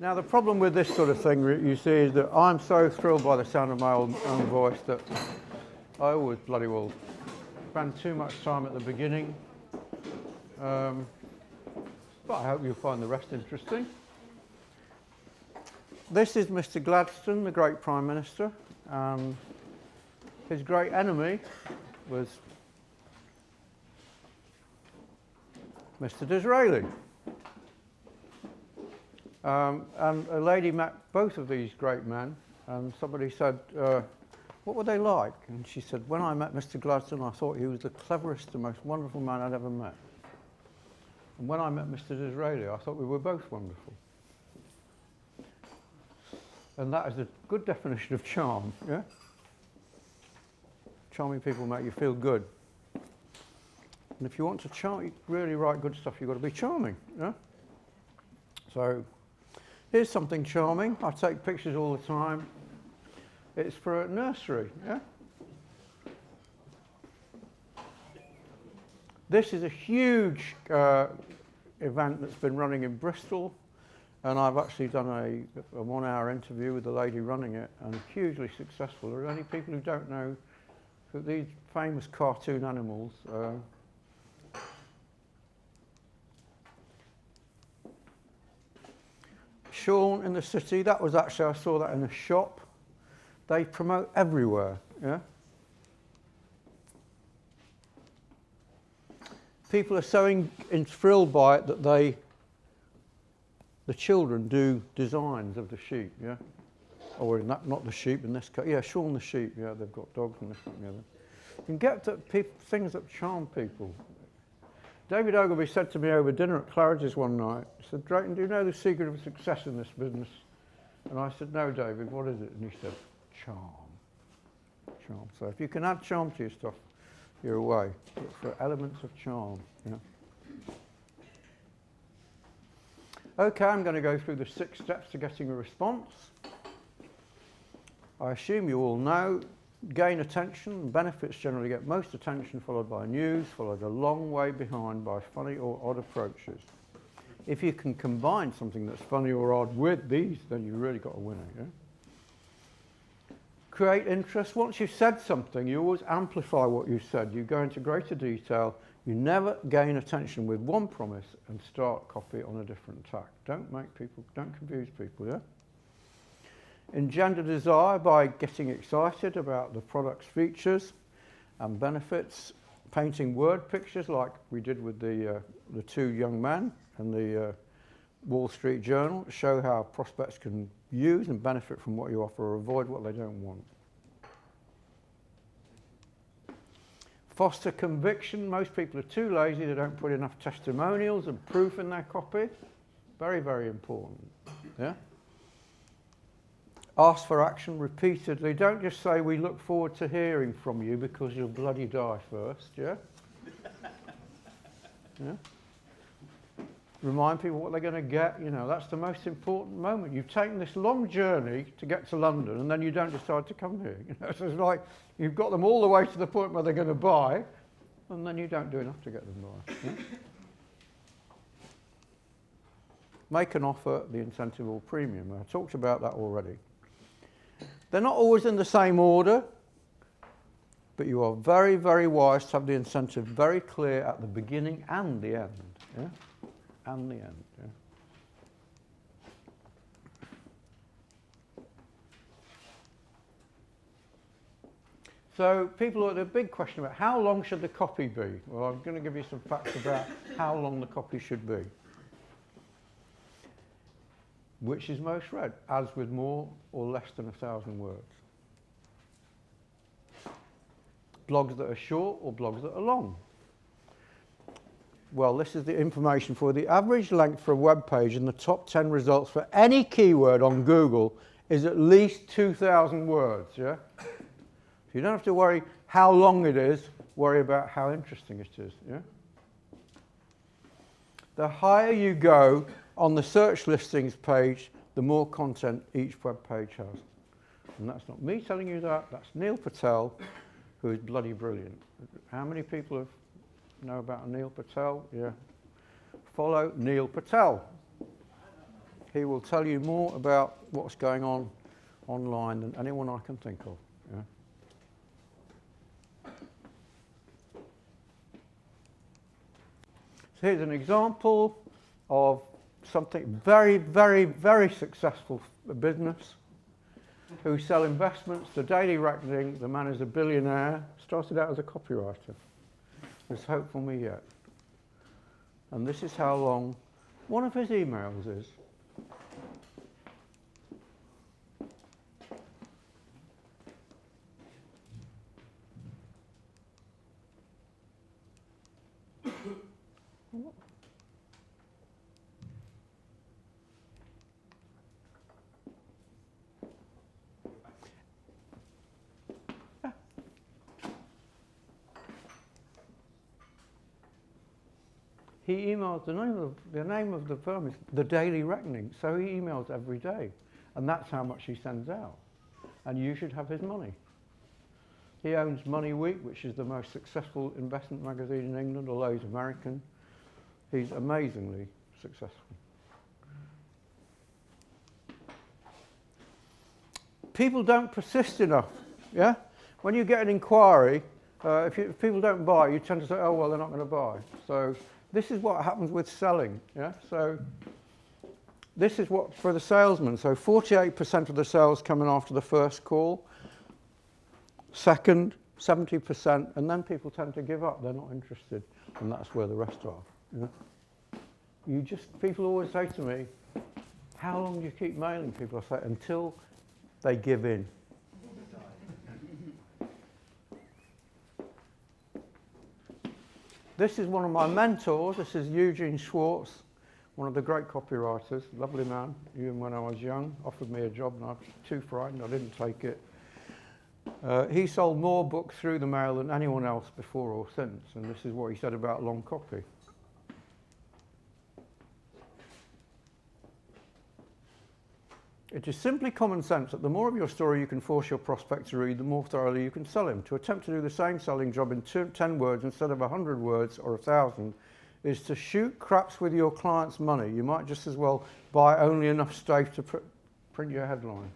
Now the problem with this sort of thing, you see, is that I'm so thrilled by the sound of my own voice that I always bloody well spend too much time at the beginning. But I hope you'll find the rest interesting. This is Mr. Gladstone, the great Prime Minister. His great enemy was Mr. Disraeli. And a lady met both of these great men, and somebody said, what were they like? And she said, when I met Mr. Gladstone, I thought he was the cleverest and most wonderful man I'd ever met. And when I met Mr. Disraeli, I thought we were both wonderful. And that is a good definition of charm, yeah? Charming people make you feel good. And if you want to really write good stuff, you've got to be charming, yeah? So, here's something charming. I take pictures all the time. It's for a nursery, yeah? This is a huge event that's been running in Bristol, and I've actually done a 1-hour interview with the lady running it, and hugely successful. There are only people who don't know that these famous cartoon animals Sean in the City, that was actually, I saw that in a shop. They promote everywhere, yeah? People are so thrilled by it that the children do designs of the sheep, yeah? Or not the sheep in this case, yeah, Sean the sheep, yeah, they've got dogs and this, that and the other. You can get to things that charm people. David Ogilvy said to me over dinner at Claridge's one night, he said, Drayton, do you know the secret of success in this business? And I said, no, David, what is it? And he said, charm. Charm. So if you can add charm to your stuff, you're away. Look for elements of charm. Yeah. Okay, I'm going to go through the 6 steps to getting a response. I assume you all know, gain attention. Benefits generally get most attention, followed by news, followed a long way behind by funny or odd approaches. If you can combine something that's funny or odd with these, then you've really got a winner. Yeah? Create interest. Once you've said something, you always amplify what you said. You go into greater detail. You never gain attention with one promise and start copy on a different tack. Don't confuse people, yeah? Engender desire by getting excited about the product's features and benefits. Painting word pictures like we did with the 2 young men and the Wall Street Journal to show how prospects can use and benefit from what you offer or avoid what they don't want. Foster conviction. Most people are too lazy. They don't put enough testimonials and proof in their copy. Very, very important. Yeah? Ask for action repeatedly. Don't just say, we look forward to hearing from you because you'll bloody die first. Yeah? Yeah? Remind people what they're going to get. You know, that's the most important moment. You've taken this long journey to get to London, and then you don't decide to come here. You know, so it's like you've got them all the way to the point where they're going to buy, and then you don't do enough to get them buy. Yeah? Make an offer, the incentive or premium. I talked about that already. They're not always in the same order, but you are very, very wise to have the incentive very clear at the beginning and the end. Yeah? And the end. Yeah. So people have a big question about how long should the copy be? Well, I'm going to give you some facts about how long the copy should be. Which is most read, as with more or less than 1,000 words. Blogs that are short or blogs that are long. Well, this is the information for the average length for a web page in the top 10 results for any keyword on Google is at least 2,000 words, yeah? So you don't have to worry how long it is, worry about how interesting it is, yeah? The higher you go on the search listings page, the more content each web page has. And that's not me telling you that, that's Neil Patel, who is bloody brilliant. How many people know about Neil Patel? Yeah. Follow Neil Patel. He will tell you more about what's going on online than anyone I can think of. Yeah? So here's an example of something very, very, very successful business who sell investments to Daily Reckoning. The man is a billionaire, started out as a copywriter. There's hope for me yet. And this is how long one of his emails is. He emails, the name of the firm is The Daily Reckoning, so he emails every day. And that's how much he sends out. And you should have his money. He owns Money Week, which is the most successful investment magazine in England, although he's American. He's amazingly successful. People don't persist enough, yeah? When you get an inquiry, if people don't buy, you tend to say, oh, well, they're not going to buy. So this is what happens with selling, yeah? So this is what, for the salesman, so 48% of the sales come in after the first call, second, 70%, and then people tend to give up, they're not interested, and that's where the rest are, yeah? People always say to me, how long do you keep mailing people? I say, until they give in. This is one of my mentors. This is Eugene Schwartz, one of the great copywriters, lovely man. Even when I was young, offered me a job and I was too frightened, I didn't take it. He sold more books through the mail than anyone else before or since, and this is what he said about long copy. It is simply common sense that the more of your story you can force your prospect to read, the more thoroughly you can sell him. To attempt to do the same selling job in 10 words instead of 100 words or 1,000 is to shoot craps with your client's money. You might just as well buy only enough stave to print your headline.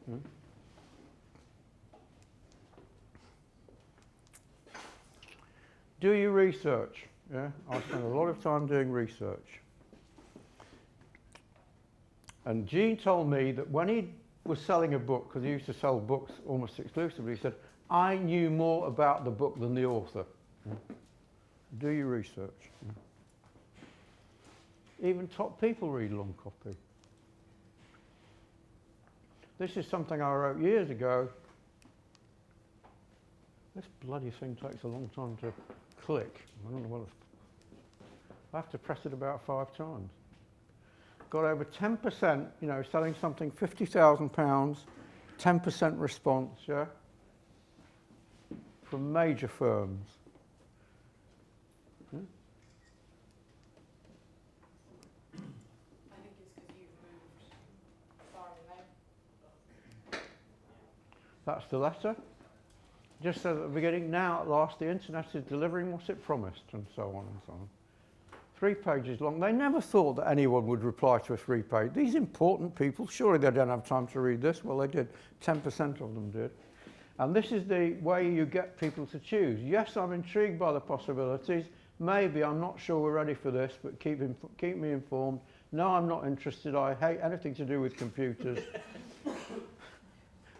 Hmm? Do your research. Yeah? I spend a lot of time doing research. And Gene told me that when he was selling a book, because he used to sell books almost exclusively, he said, I knew more about the book than the author. Yeah. Do your research. Yeah. Even top people read long copy. This is something I wrote years ago. This bloody thing takes a long time to click. I don't know what I have to press it about 5 times. Got over 10%, selling something £50,000, 10% response, yeah, from major firms. Yeah? I think it's because you've moved formulaic. That's the letter. Just says at the beginning, now at last the internet is delivering what it promised, and so on and so on. 3 pages long. They never thought that anyone would reply to a 3-page. These important people, surely they don't have time to read this. Well, they did. 10% of them did. And this is the way you get people to choose. Yes, I'm intrigued by the possibilities. Maybe I'm not sure we're ready for this, but keep me informed. No, I'm not interested. I hate anything to do with computers.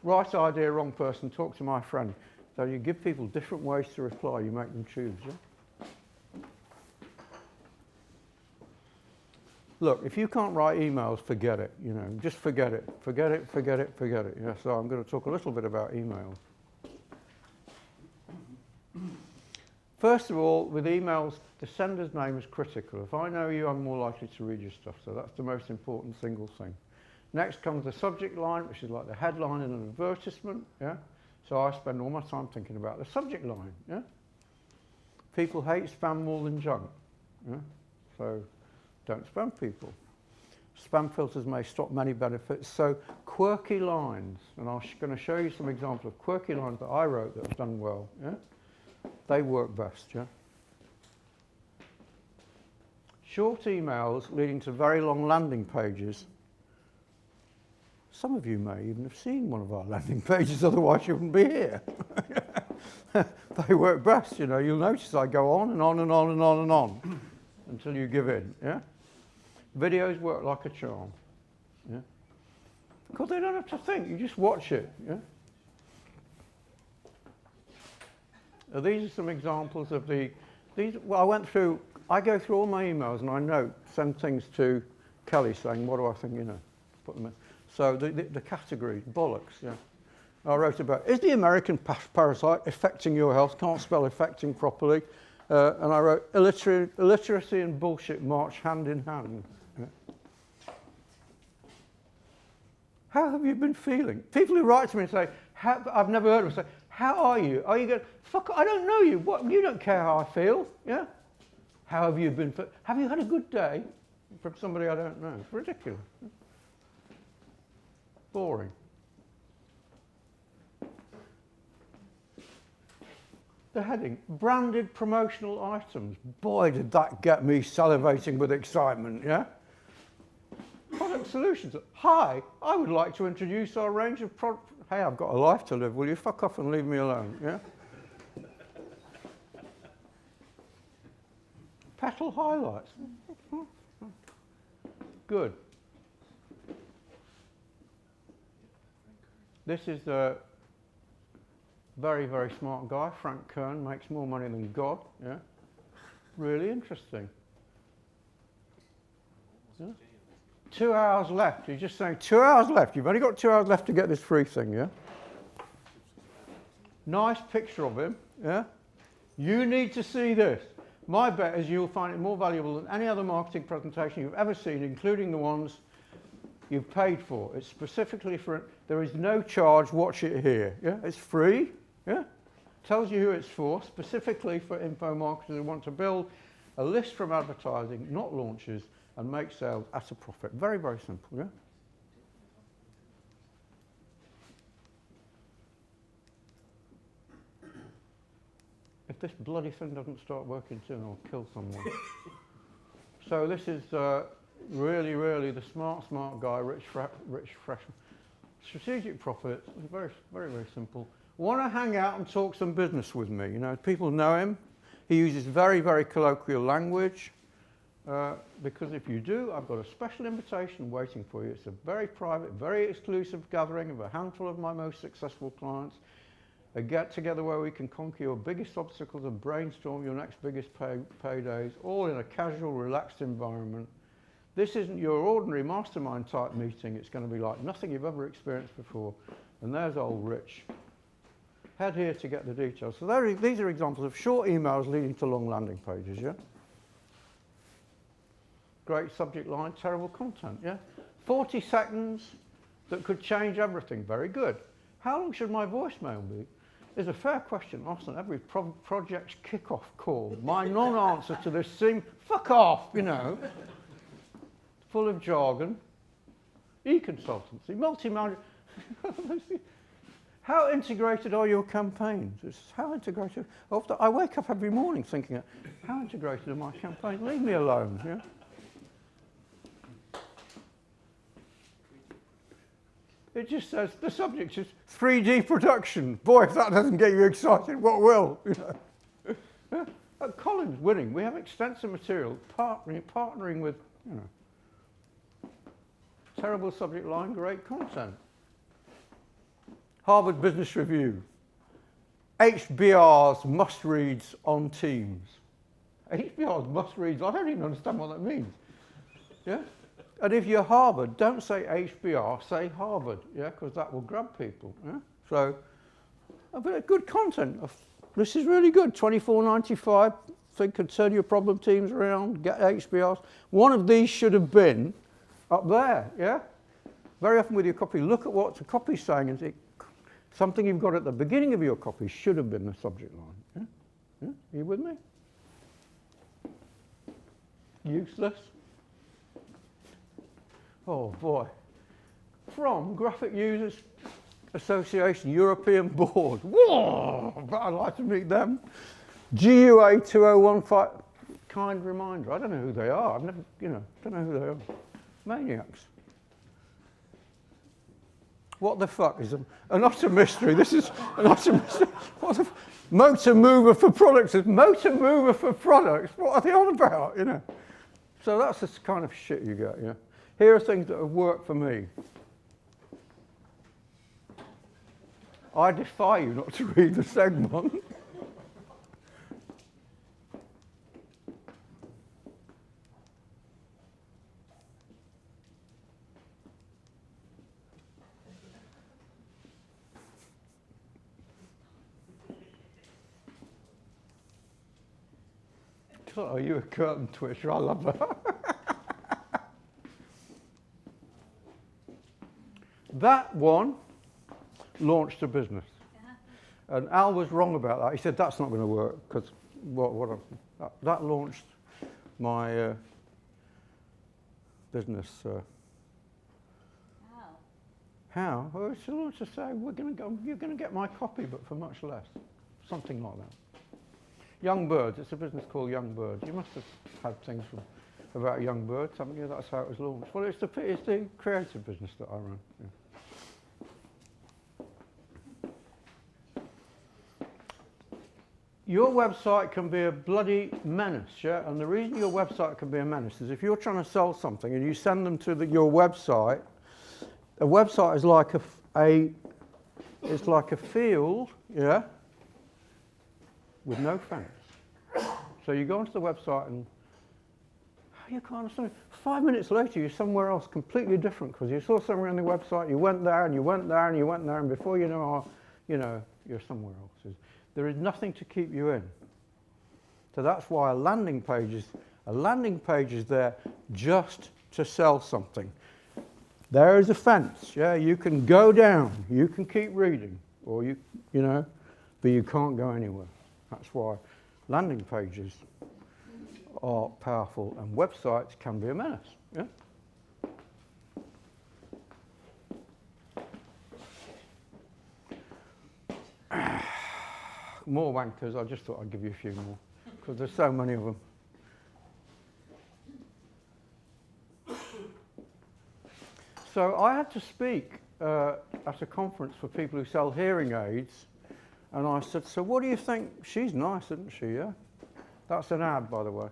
Right idea, wrong person. Talk to my friend. So you give people different ways to reply. You make them choose. Yeah? Look, if you can't write emails, forget it, just forget it. Forget it, forget it, forget it. Yeah, so I'm going to talk a little bit about emails. First of all, with emails, the sender's name is critical. If I know you, I'm more likely to read your stuff, so that's the most important single thing. Next comes the subject line, which is like the headline in an advertisement, yeah? So I spend all my time thinking about the subject line, yeah? People hate spam more than junk, yeah? So don't spam people. Spam filters may stop many benefits. So quirky lines, and I'm going to show you some examples of quirky lines that I wrote that have done well. Yeah? They work best. Yeah. Short emails leading to very long landing pages. Some of you may even have seen one of our landing pages, otherwise you wouldn't be here. They work best, you know. You'll notice I go on and on and on and on and on until you give in, yeah? Videos work like a charm, yeah? Because they don't have to think, you just watch it, yeah? These are some examples of well, I go through all my emails and I note, send things to Kelly saying, what do I think, you know, put them in. So the categories, bollocks, yeah. I wrote about, is the American parasite affecting your health? Can't spell affecting properly. And I wrote, illiteracy and bullshit march hand in hand. Yeah. How have you been feeling? People who write to me and say, I've never heard of them say, how are you? Are you going, fuck, I don't know you. What, you don't care how I feel, yeah? How have you been? Have you had a good day? From somebody I don't know. It's ridiculous. Boring. The heading, branded promotional items. Boy, did that get me salivating with excitement, yeah? Product solutions. Hi, I would like to introduce our range of products. Hey, I've got a life to live. Will you fuck off and leave me alone, yeah? Petal highlights. Good. This is a very, very smart guy, Frank Kern, makes more money than God, yeah? Really interesting. Yeah? 2 hours left. You're just saying 2 hours left. You've only got 2 hours left to get this free thing, yeah? Nice picture of him, yeah? You need to see this. My bet is you'll find it more valuable than any other marketing presentation you've ever seen, including the ones you've paid for. It's specifically for, there is no charge, watch it here, yeah? It's free, yeah? Tells you who it's for, specifically for info marketers who want to build a list from advertising, not launches, and make sales at a profit. Very, very simple, yeah? If this bloody thing doesn't start working soon, I'll kill someone. So this is really, really the smart guy, rich, fresh. Strategic profits, very, very, very simple. Want to hang out and talk some business with me? You know, people know him. He uses very, very colloquial language. Because if you do, I've got a special invitation waiting for you. It's a very private, very exclusive gathering of a handful of my most successful clients. A get-together where we can conquer your biggest obstacles and brainstorm your next biggest paydays, all in a casual, relaxed environment. This isn't your ordinary mastermind type meeting. It's going to be like nothing you've ever experienced before. And there's old Rich. Head here to get the details. So these are examples of short emails leading to long landing pages, yeah? Great subject line, terrible content, yeah? 40 seconds that could change everything, very good. How long should my voicemail be? Is a fair question asked on every project's kick-off call. My non-answer to this seems, fuck off, you know. Full of jargon. E-consultancy, multi-manager. How integrated are your campaigns? It's how integrated. I wake up every morning thinking, how integrated are my campaigns? Leave me alone, yeah? It just says, the subject is 3D production. Boy, if that doesn't get you excited, what will? You know? At Collins Winning, we have extensive material, partnering with, you know, terrible subject line, great content. Harvard Business Review. HBR's must-reads on Teams. HBR's must-reads, I don't even understand what that means. Yeah? And if you're Harvard, don't say HBR, say Harvard, yeah, because that will grab people. Yeah? So, a bit of good content. This is really good. $24.95. Think could turn your problem teams around. Get HBRs. One of these should have been up there. Yeah. Very often with your copy, look at what the copy's saying, and something you've got at the beginning of your copy should have been the subject line. Yeah? Yeah? Are you with me? Useless. Oh boy. From Graphic Users Association European Board. Whoa! But I'd like to meet them. GUA 2015. kind reminder. I don't know who they are. I've never, don't know who they are. Maniacs. What the fuck is an utter mystery? This is an utter mystery. What the motor mover for products? Is motor mover for products? What are they on about? So that's the kind of shit you get. Here are things that have worked for me. I defy you not to read the segment. Oh, you a curtain twisher? I love that. That one launched a business. And Al was wrong about that. He said, that's not going to work, because that launched my business. How? Well, it's launched to say, you're going to get my copy, but for much less. Something like that. Young Birds, it's a business called Young Birds. You must have had things about Young Birds, haven't you? That's how it was launched. Well, it's the creative business that I run. Yeah. Your website can be a bloody menace, yeah? And the reason your website can be a menace is if you're trying to sell something and you send them to your website, a website is like it's like a field, yeah? With no fence. So you go onto the website and you can't understand. 5 minutes later, you're somewhere else completely different because you saw somewhere on the website, you went there and you went there and you went there, and before you know, you're somewhere else. There is nothing to keep you in. So that's why a landing page is there just to sell something. There is a fence, yeah. You can go down, you can keep reading, or but you can't go anywhere. That's why landing pages are powerful and websites can be a menace. Yeah? More wankers. I just thought I'd give you a few more because there's so many of them. So I had to speak at a conference for people who sell hearing aids. And I said, so what do you think? She's nice, isn't she, yeah? That's an ad, by the way.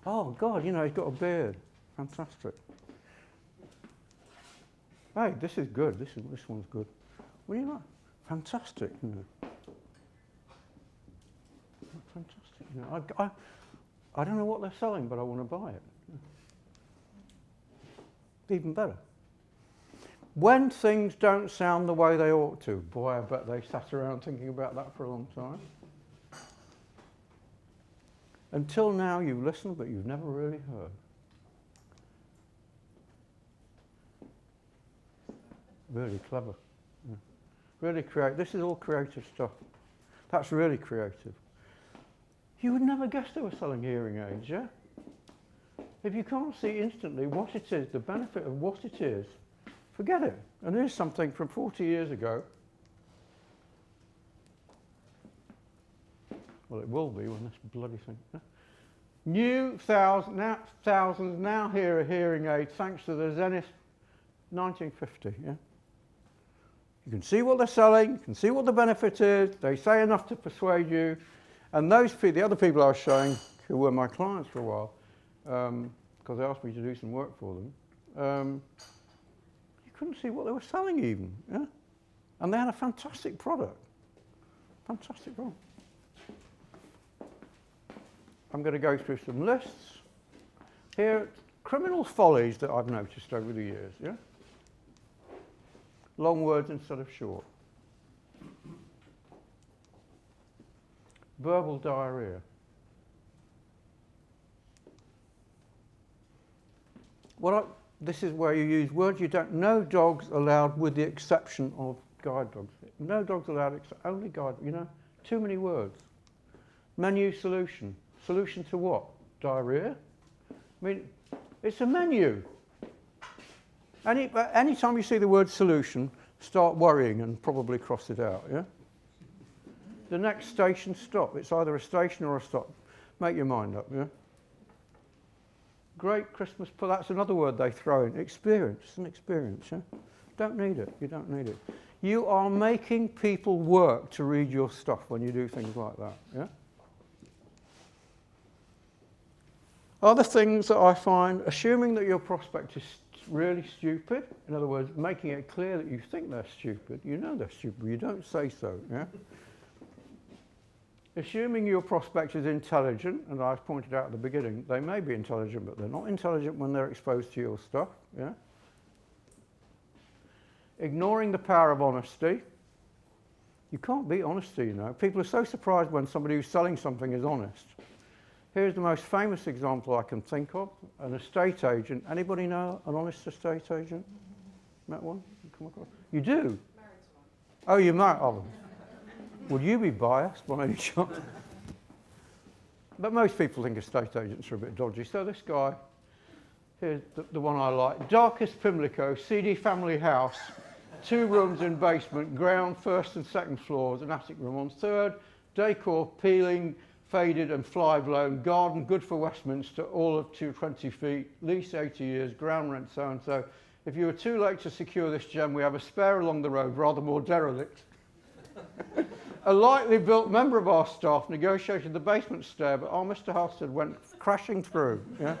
Oh, God, he's got a beard. Fantastic. Hey, this is good. This one's good. What do you like? Fantastic, Fantastic. I don't know what they're selling, but I want to buy it. Even better. When things don't sound the way they ought to, boy, I bet they sat around thinking about that for a long time. Until now, you've listened, but you've never really heard. Really clever. Yeah. Really creative. This is all creative stuff. That's really creative. You would never guess they were selling hearing aids, yeah? If you can't see instantly what it is, the benefit of what it is, forget it. And here's something from 40 years ago. Well, it will be when this bloody thing. Thousands now hear a hearing aid thanks to the Zenith 1950. Yeah. You can see what they're selling. You can see what the benefit is. They say enough to persuade you. And the other people I was showing, who were my clients for a while, because they asked me to do some work for them. You couldn't see what they were selling even, yeah? And they had a fantastic product. Fantastic product. I'm going to go through some lists. Here, criminal follies that I've noticed over the years, yeah? Long words instead of short. Verbal diarrhea. This is where you use words you don't. No dogs allowed, with the exception of guide dogs. No dogs allowed, only guide. Too many words. Menu solution. Solution to what? Diarrhea. I mean, it's a menu. Any time you see the word solution, start worrying and probably cross it out. Yeah. The next station, stop. It's either a station or a stop. Make your mind up. Yeah. Great Christmas, that's another word they throw in. Experience. It's an experience, yeah? Don't need it. You don't need it. You are making people work to read your stuff when you do things like that, yeah? Other things that I find, assuming that your prospect is really stupid, in other words, making it clear that you think they're stupid, you know they're stupid, you don't say so, yeah? Assuming your prospect is intelligent, and I've pointed out at the beginning, they may be intelligent, but they're not intelligent when they're exposed to your stuff, yeah? Ignoring the power of honesty. You can't beat honesty, you know. People are so surprised when somebody who's selling something is honest. Here's the most famous example I can think of, an estate agent. Anybody know an honest estate agent? Met one? You come across? You do? Married to one. Oh, you're married? Oh. Would you be biased by any chance? But most people think estate agents are a bit dodgy. So this guy, here's the one I like. Darkest Pimlico, seedy family house, 2 rooms in basement, ground, 1st and 2nd floors, an attic room on 3rd, decor peeling, faded and fly blown, garden good for Westminster, all of 220 feet, lease 80 years, ground rent so and so. If you were too late to secure this gem, we have a spare along the road, rather more derelict. A lightly built member of our staff negotiated the basement stair, but our Mr. Halstead went crashing through. Yeah?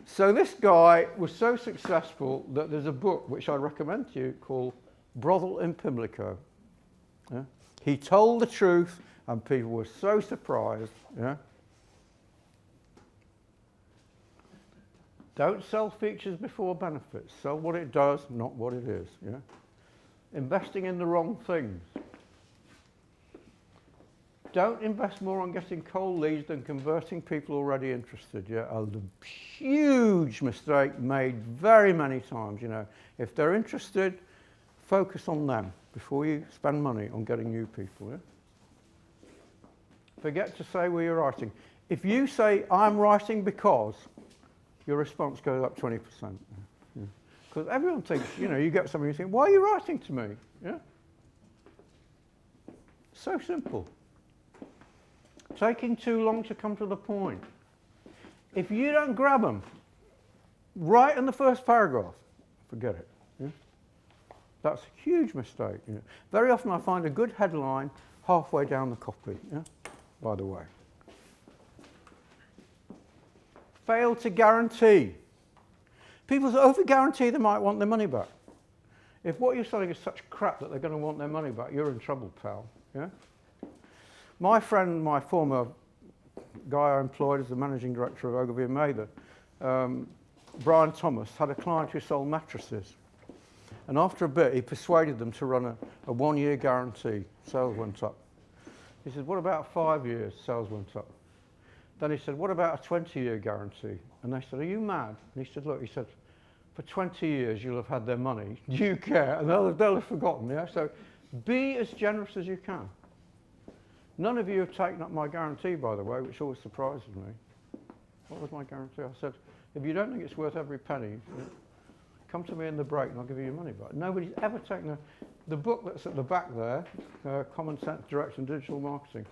So this guy was so successful that there's a book which I recommend to you called Brothel in Pimlico. Yeah? He told the truth and people were so surprised. Yeah? Don't sell features before benefits. Sell what it does, not what it is. Yeah? Investing in the wrong things. Don't invest more on getting cold leads than converting people already interested. Yeah, a huge mistake made very many times. You know, if they're interested, focus on them before you spend money on getting new people. Yeah? Forget to say where you're writing. If you say I'm writing because, your response goes up 20%. Because everyone thinks, you know, you get somebody who thinks, why are you writing to me? Yeah? So simple. Taking too long to come to the point. If you don't grab them right in the first paragraph, forget it. Yeah? That's a huge mistake. You know? Very often I find a good headline halfway down the copy, yeah? By the way. Fail to guarantee. People over-guarantee they might want their money back. If what you're selling is such crap that they're going to want their money back, you're in trouble, pal. Yeah? My friend, my former guy I employed as the managing director of Ogilvy and Mather, Brian Thomas, had a client who sold mattresses. And after a bit, he persuaded them to run a 1-year guarantee. Sales went up. He said, what about 5 years? Sales went up. Then he said, what about a 20-year guarantee? And they said, are you mad? And he said, look, he said, for 20 years you'll have had their money. Do you care? And they'll have forgotten, yeah? So be as generous as you can. None of you have taken up my guarantee, by the way, which always surprises me. What was my guarantee? I said, if you don't think it's worth every penny, come to me in the break and I'll give you your money back. Nobody's ever taken the book that's at the back there, Common Sense, Direct and Digital Marketing,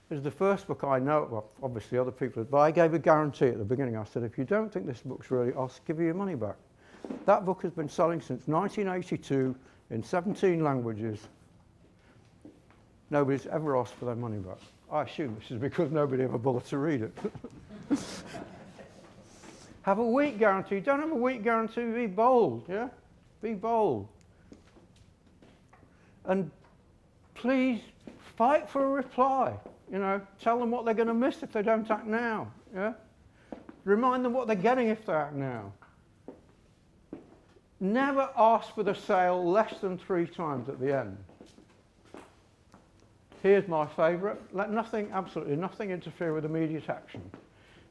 is the first book I know, well, obviously other people, but I gave a guarantee at the beginning. I said, if you don't think this book's really, I'll give you your money back. That book has been selling since 1982 in 17 languages. Nobody's ever asked for their money back. I assume this is because nobody ever bothered to read it. Have a weak guarantee. Don't have a weak guarantee. Be bold, yeah? Be bold. And please fight for a reply. You know, tell them what they're going to miss if they don't act now. Yeah? Remind them what they're getting if they act now. Never ask for the sale less than 3 times at the end. Here's my favourite. Let nothing, absolutely nothing, interfere with immediate action.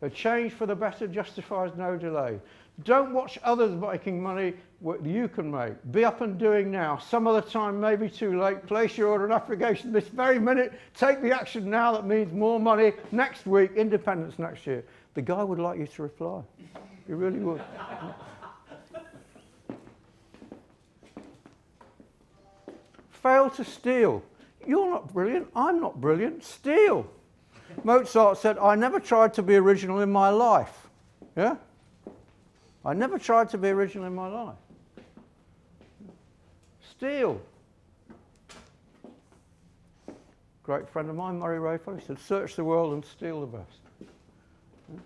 A change for the better justifies no delay. Don't watch others making money what you can make. Be up and doing now. Some other time may be too late. Place your order and application this very minute. Take the action now that means more money next week, independence next year. The guy would like you to reply. He really would. Fail to steal. You're not brilliant. I'm not brilliant. Steal. Mozart said, I never tried to be original in my life. Yeah? I never tried to be original in my life. Steal. Great friend of mine, Murray Rayford, he said, search the world and steal the best. Yeah?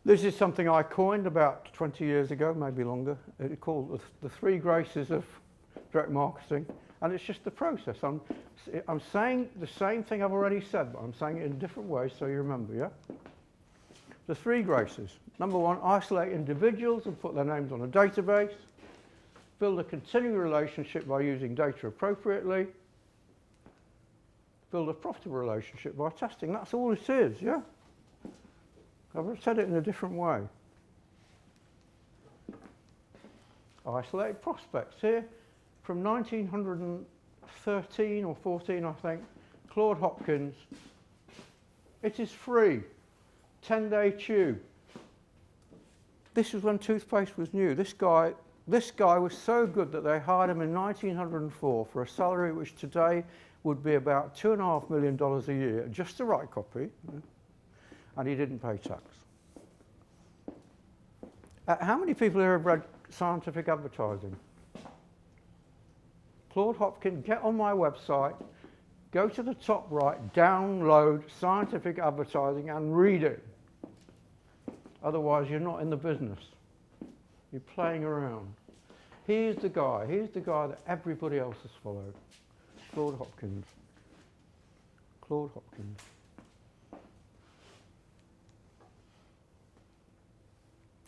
This is something I coined about 20 years ago, maybe longer. It's called the three graces of direct marketing. And it's just the process. I'm saying the same thing I've already said, but I'm saying it in different ways so you remember, yeah? The three graces. Number one, isolate individuals and put their names on a database. Build a continuing relationship by using data appropriately. Build a profitable relationship by testing. That's all it is, yeah? I've said it in a different way. Isolated prospects here. From 1913 or 14, I think, Claude Hopkins, it is free, 10-day tube. This was when toothpaste was new. This guy was so good that they hired him in 1904 for a salary which today would be about $2.5 million a year, just to write copy, and he didn't pay tax. How many people here have read scientific advertising? Claude Hopkins, get on my website, go to the top right, download scientific advertising and read it. Otherwise, you're not in the business. You're playing around. He's the guy that everybody else has followed. Claude Hopkins. Claude Hopkins.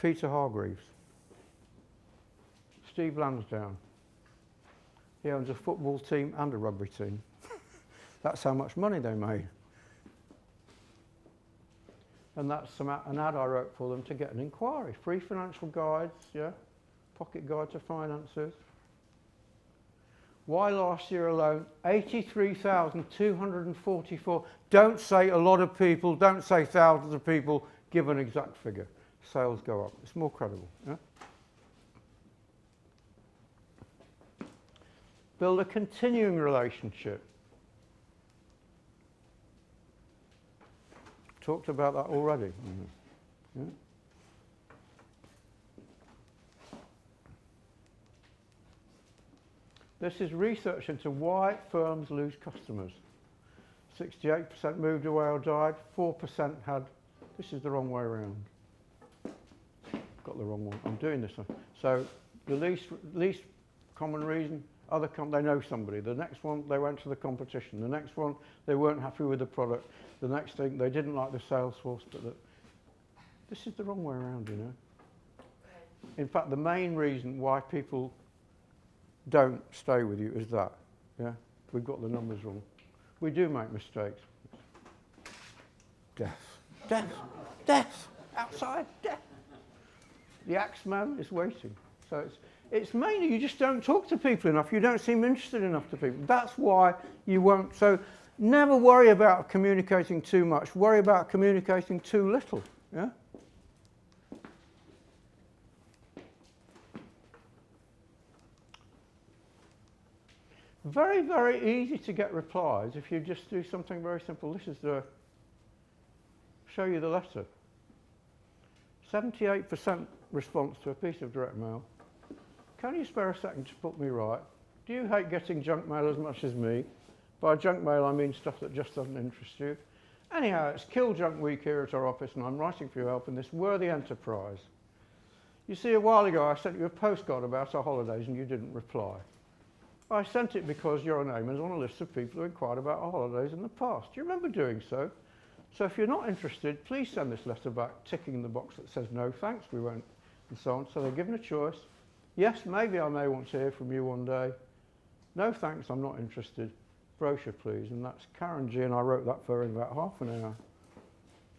Peter Hargreaves. Steve Lansdowne. He owns a football team and a rugby team. That's how much money they made. And that's an ad I wrote for them to get an inquiry. Free financial guides, yeah? Pocket guide to finances. Why last year alone, 83,244. Don't say a lot of people, don't say thousands of people, give an exact figure. Sales go up. It's more credible, yeah? Build a continuing relationship. Talked about that already. Yeah? This is research into why firms lose customers. 68% moved away or died, 4% had, this is the wrong way around. Got the wrong one, I'm doing this one. So the least common reason, they know somebody. The next one, they went to the competition. The next one, they weren't happy with the product. The next thing, they didn't like the sales force. But this is the wrong way around, you know. In fact, the main reason why people don't stay with you is that. Yeah, we've got the numbers wrong. We do make mistakes. Death, death, death, outside, death. The Axeman is waiting. So it's mainly you just don't talk to people enough. You don't seem interested enough to people. That's why you won't. So never worry about communicating too much. Worry about communicating too little. Yeah. Very, very easy to get replies if you just do something very simple. This is show you the letter. 78% response to a piece of direct mail. Can you spare a second to put me right? Do you hate getting junk mail as much as me? By junk mail, I mean stuff that just doesn't interest you. Anyhow, it's Kill Junk Week here at our office, and I'm writing for your help in this worthy enterprise. You see, a while ago, I sent you a postcard about our holidays, and you didn't reply. I sent it because your name is on a list of people who inquired about our holidays in the past. Do you remember doing so? So if you're not interested, please send this letter back, ticking the box that says no thanks, we won't, and so on. So they're given a choice. Yes, maybe I may want to hear from you one day. No thanks, I'm not interested. Brochure, please. And that's Karen G, and I wrote that for her in about half an hour.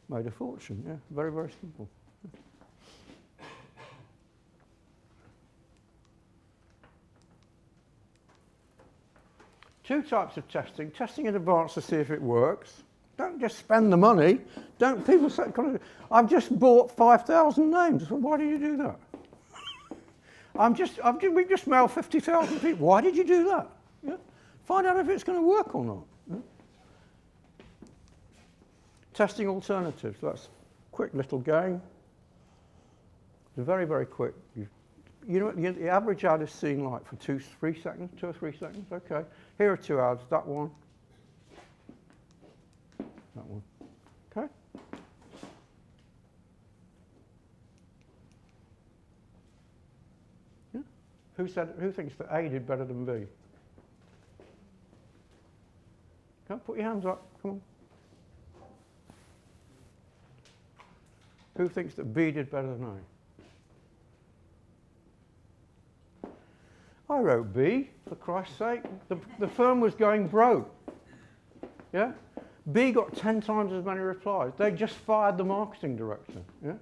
Made a fortune, yeah. Very, very simple. Two types of testing. Testing in advance to see if it works. Don't just spend the money. Don't people say, I've just bought 5,000 names. Well, why did you do that? we just mailed 50,000 people. Why did you do that? Yeah? Find out if it's going to work or not. Yeah? Testing alternatives. That's a quick little game. It's very, very quick. You know, the average ad is seen like for 2 or 3 seconds. Okay. Here are 2 ads. That one. That one. Okay. Yeah. Who thinks that A did better than B? Come on, put your hands up. Come on. Who thinks that B did better than A? I wrote B, for Christ's sake. The firm was going broke. Yeah? B got 10 times as many replies. They just fired the marketing director. Yeah?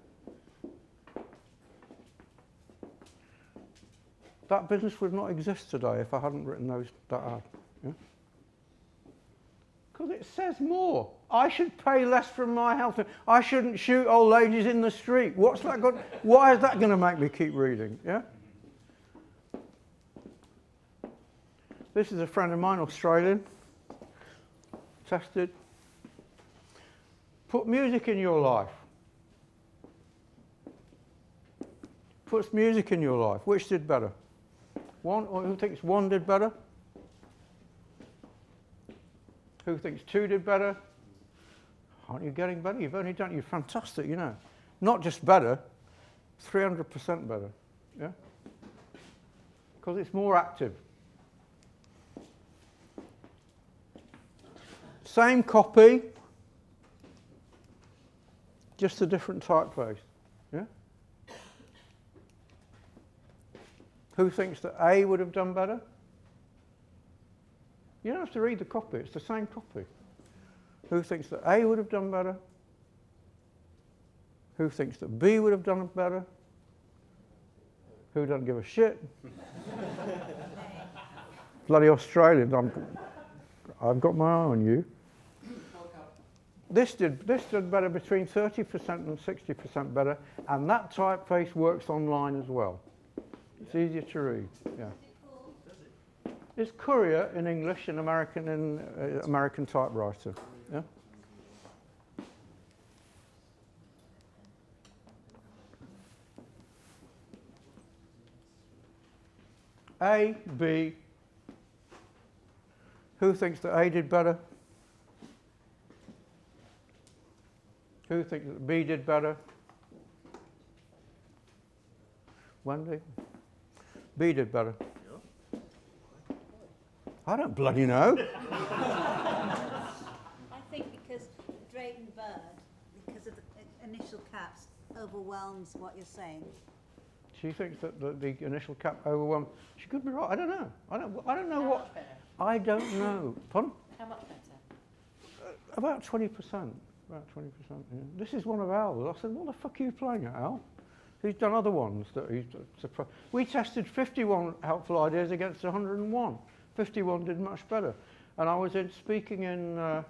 That business would not exist today if I hadn't written that ad. Yeah? Because it says more. I should pay less from my health. I shouldn't shoot old ladies in the street. What's that got? Why is that going to make me keep reading? Yeah? This is a friend of mine, Australian. Tested. Put music in your life. Puts music in your life. Which did better? One, or who thinks 1 did better? Who thinks 2 did better? Aren't you getting better? You've only done, you're fantastic, you know. Not just better, 300% better. Yeah? Because it's more active. Same copy, just a different typeface. Yeah? Who thinks that A would have done better? You don't have to read the copy, it's the same copy. Who thinks that A would have done better? Who thinks that B would have done better? Who doesn't give a shit? Bloody Australians, I've got my eye on you. This did better, between 30% and 60% better, and that typeface works online as well. It's easier to read. Yeah. It's Courier in English and American in American typewriter. Yeah. A, B. Who thinks that A did better? Who thinks that B did better? Wendy? B did better. I don't bloody know. I think because Drayton Bird, because of the initial caps, overwhelms what you're saying. She thinks that the initial cap overwhelmed. She could be right. I don't know. I don't know what. I don't know. Pardon? How much better? About 20%. About 20%. Yeah. This is one of Al's. I said, "What the fuck are you playing at, Al?" He's done other ones that he's surprised. We tested 51 helpful ideas against 101. 51 did much better. And I was speaking in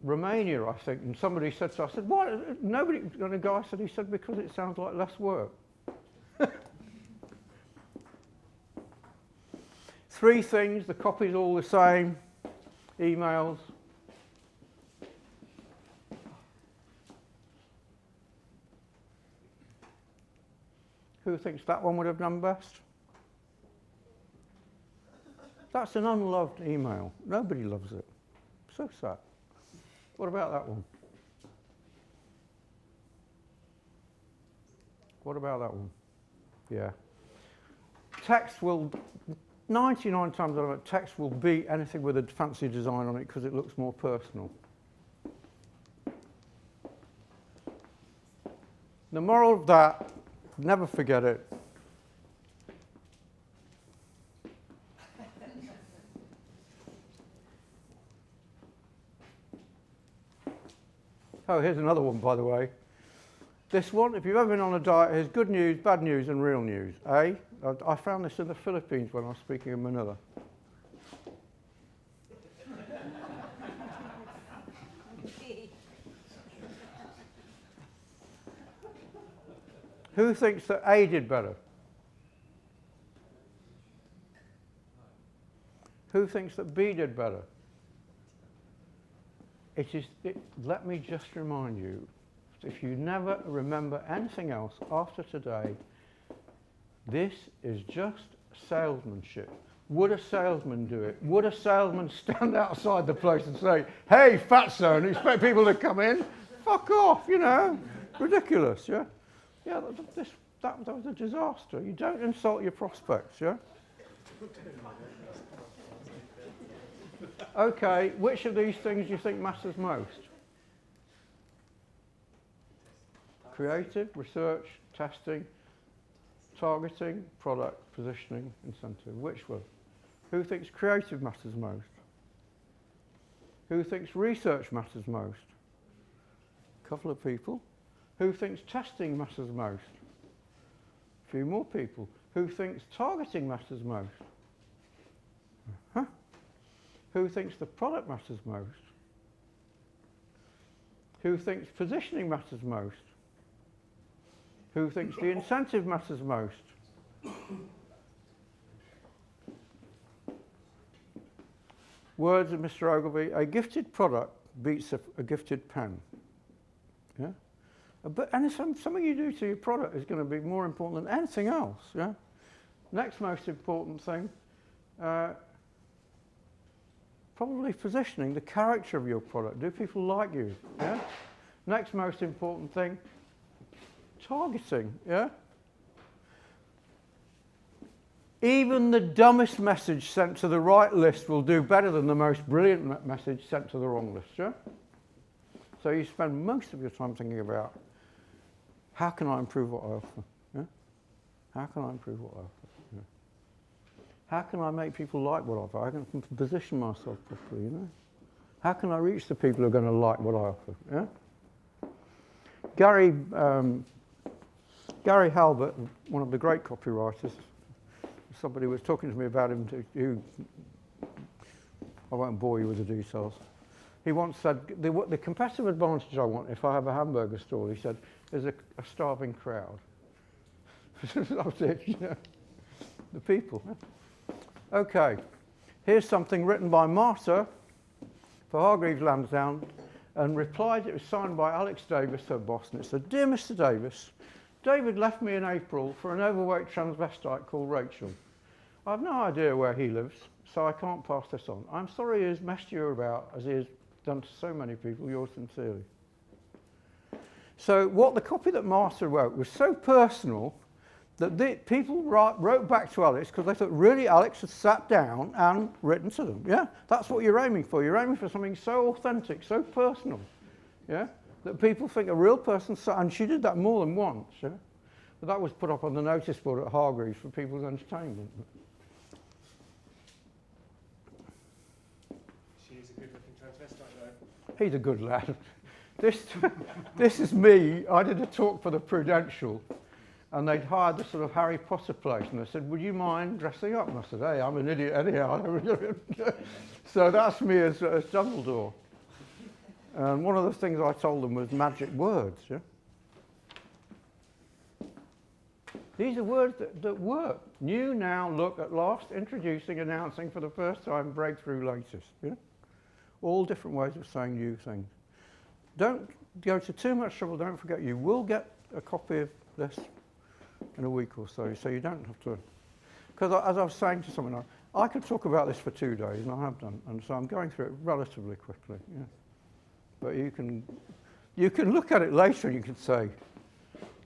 Romania, I think, and somebody said so. I said, "Why?" Nobody. And a guy said, he said, "Because it sounds like less work." 3 things. The copy's all the same. Emails. Who thinks that one would have done best? That's an unloved email. Nobody loves it. So sad. What about that one? What about that one? Yeah. Text will, 99 times out of it, text will beat anything with a fancy design on it because it looks more personal. The moral of that, never forget it. Oh, here's another one, by the way. This one, if you've ever been on a diet, here's good news, bad news, and real news. I found this in the Philippines when I was speaking in Manila. Who thinks that A did better? Who thinks that B did better? Let me just remind you, if you never remember anything else after today, this is just salesmanship. Would a salesman do it? Would a salesman stand outside the place and say, hey, fatso, and expect people to come in? Fuck off, you know. Ridiculous, yeah? Yeah, that was a disaster. You don't insult your prospects, yeah? Okay, which of these things do you think matters most? Creative, research, testing, targeting, product, positioning, incentive. Which one? Who thinks creative matters most? Who thinks research matters most? A couple of people. Who thinks testing matters most? A few more people. Who thinks targeting matters most? Huh? Who thinks the product matters most? Who thinks positioning matters most? Who thinks the incentive matters most? Words of Mr. Ogilvy, a gifted product beats a gifted pen. Yeah? But something you do to your product is going to be more important than anything else. Yeah? Next most important thing, probably positioning, the character of your product. Do people like you? Yeah? Next most important thing, targeting. Yeah? Even the dumbest message sent to the right list will do better than the most brilliant message sent to the wrong list. Yeah? So you spend most of your time thinking about, how can I improve what I offer? Yeah? How can I improve what I offer? Yeah? How can I make people like what I offer? How can I position myself properly, you know? How can I reach the people who are going to like what I offer? Yeah? Gary Halbert, one of the great copywriters, somebody was talking to me about him who, I won't bore you with the details. He once said, the competitive advantage I want if I have a hamburger stall, he said, is a starving crowd. That's it, you know, the people. Okay, here's something written by Martha for Hargreaves Lansdowne and replied, it was signed by Alex Davis, her boss, and it said, Dear Mr. Davis, David left me in April for an overweight transvestite called Rachel. I have no idea where he lives, so I can't pass this on. I'm sorry he has messed you about, as he has done to so many people, yours sincerely. So what the copy that Martha wrote was so personal that people wrote back to Alex because they thought, really, Alex had sat down and written to them. Yeah, that's what you're aiming for. You're aiming for something so authentic, so personal, yeah, that people think a real person sat, and she did that more than once, yeah. But that was put up on the notice board at Hargreaves for people's entertainment. She's a good-looking transvestite, though. He's a good lad. This is me. I did a talk for the Prudential, and they'd hired the sort of Harry Potter place, and they said, would you mind dressing up? And I said, hey, I'm an idiot anyhow. So that's me as Dumbledore. And one of the things I told them was magic words. Yeah? These are words that work. New, now, look, at last, introducing, announcing for the first time, breakthrough, latest. Yeah? All different ways of saying new things. Don't go to too much trouble. Don't forget, you will get a copy of this in a week or so you don't have to. Because as I was saying to someone, I could talk about this for 2 days, and I have done, and so I'm going through it relatively quickly. Yeah. But you can look at it later and you can say,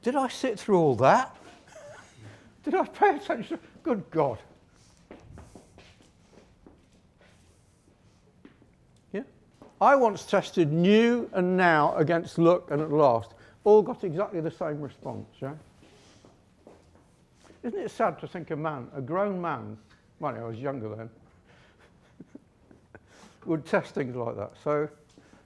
did I sit through all that? Did I pay attention? Good God. Yeah? I once tested new and now against look and at last. All got exactly the same response, yeah? Isn't it sad to think a grown man, well, I was younger then, would test things like that. So,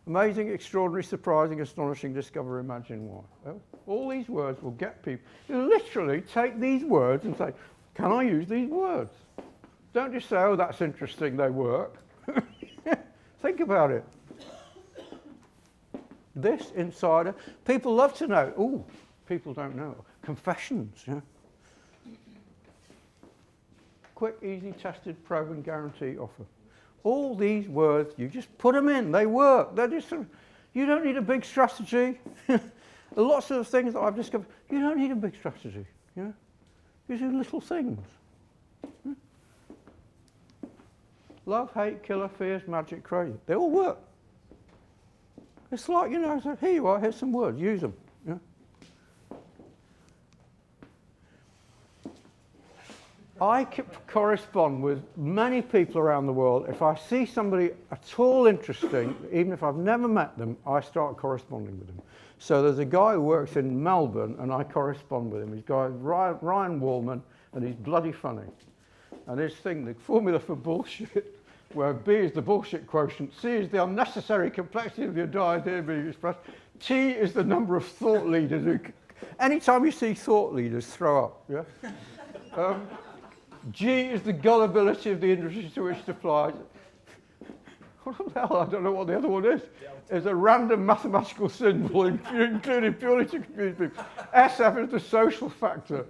amazing, extraordinary, surprising, astonishing, discover, imagine, why. Well, all these words will get people. You literally take these words and say, can I use these words? Don't just say, oh, that's interesting, they work. Think about it. This insider, people love to know. Oh, people don't know. Confessions, yeah. quick, easy, tested, proven, guarantee offer. All these words, you just put them in, they work. They're just sort of, you don't need a big strategy. Lots of things that I've discovered, you don't need a big strategy. You do little things. Love, hate, killer, fears, magic, crazy. They all work. It's like, so here you are, here's some words, use them. I correspond with many people around the world. If I see somebody at all interesting, even if I've never met them, I start corresponding with them. So there's a guy who works in Melbourne, and I correspond with him. He's guy Ryan Wallman, and he's bloody funny. And his thing, the formula for bullshit, where B is the bullshit quotient, C is the unnecessary complexity of the idea being expressed, T is the number of thought leaders who... Anytime you see thought leaders, throw up, yeah? G is the gullibility of the industry to which it applies. What the hell? I don't know what the other one is. It's a random mathematical symbol included purely to confuse people. SF is the social factor,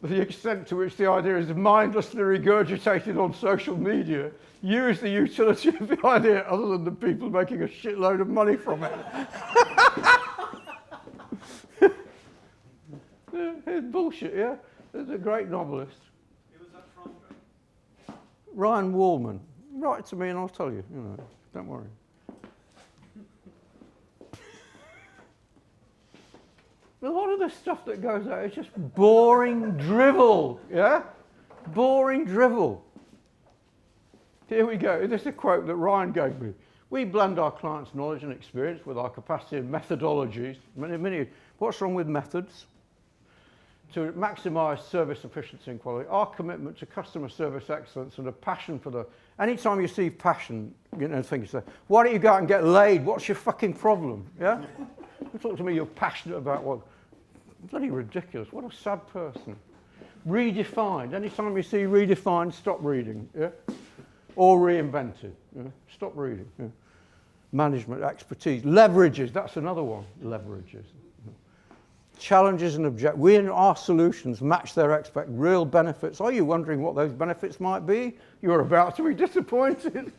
the extent to which the idea is mindlessly regurgitated on social media. U is the utility of the idea other than the people making a shitload of money from it. It's bullshit, yeah? There's a great novelist. Ryan Wallman. Write to me and I'll tell you, don't worry. A lot of the stuff that goes out is just boring drivel, yeah? Boring drivel. Here we go. This is a quote that Ryan gave me. We blend our clients' knowledge and experience with our capacity and methodologies. What's wrong with methods? To maximise service efficiency and quality, our commitment to customer service excellence and a passion for the... Anytime you see passion, things say, why don't you go out and get laid? What's your fucking problem? Yeah? You talk to me, you're passionate about what... Bloody ridiculous. What a sad person. Redefined. Anytime you see redefined, stop reading. Yeah? Or reinvented. Yeah? Stop reading. Yeah? Management, expertise. Leverages. That's another one. Leverages. Challenges and objectives. We and our solutions match their real benefits. Are you wondering what those benefits might be? You're about to be disappointed.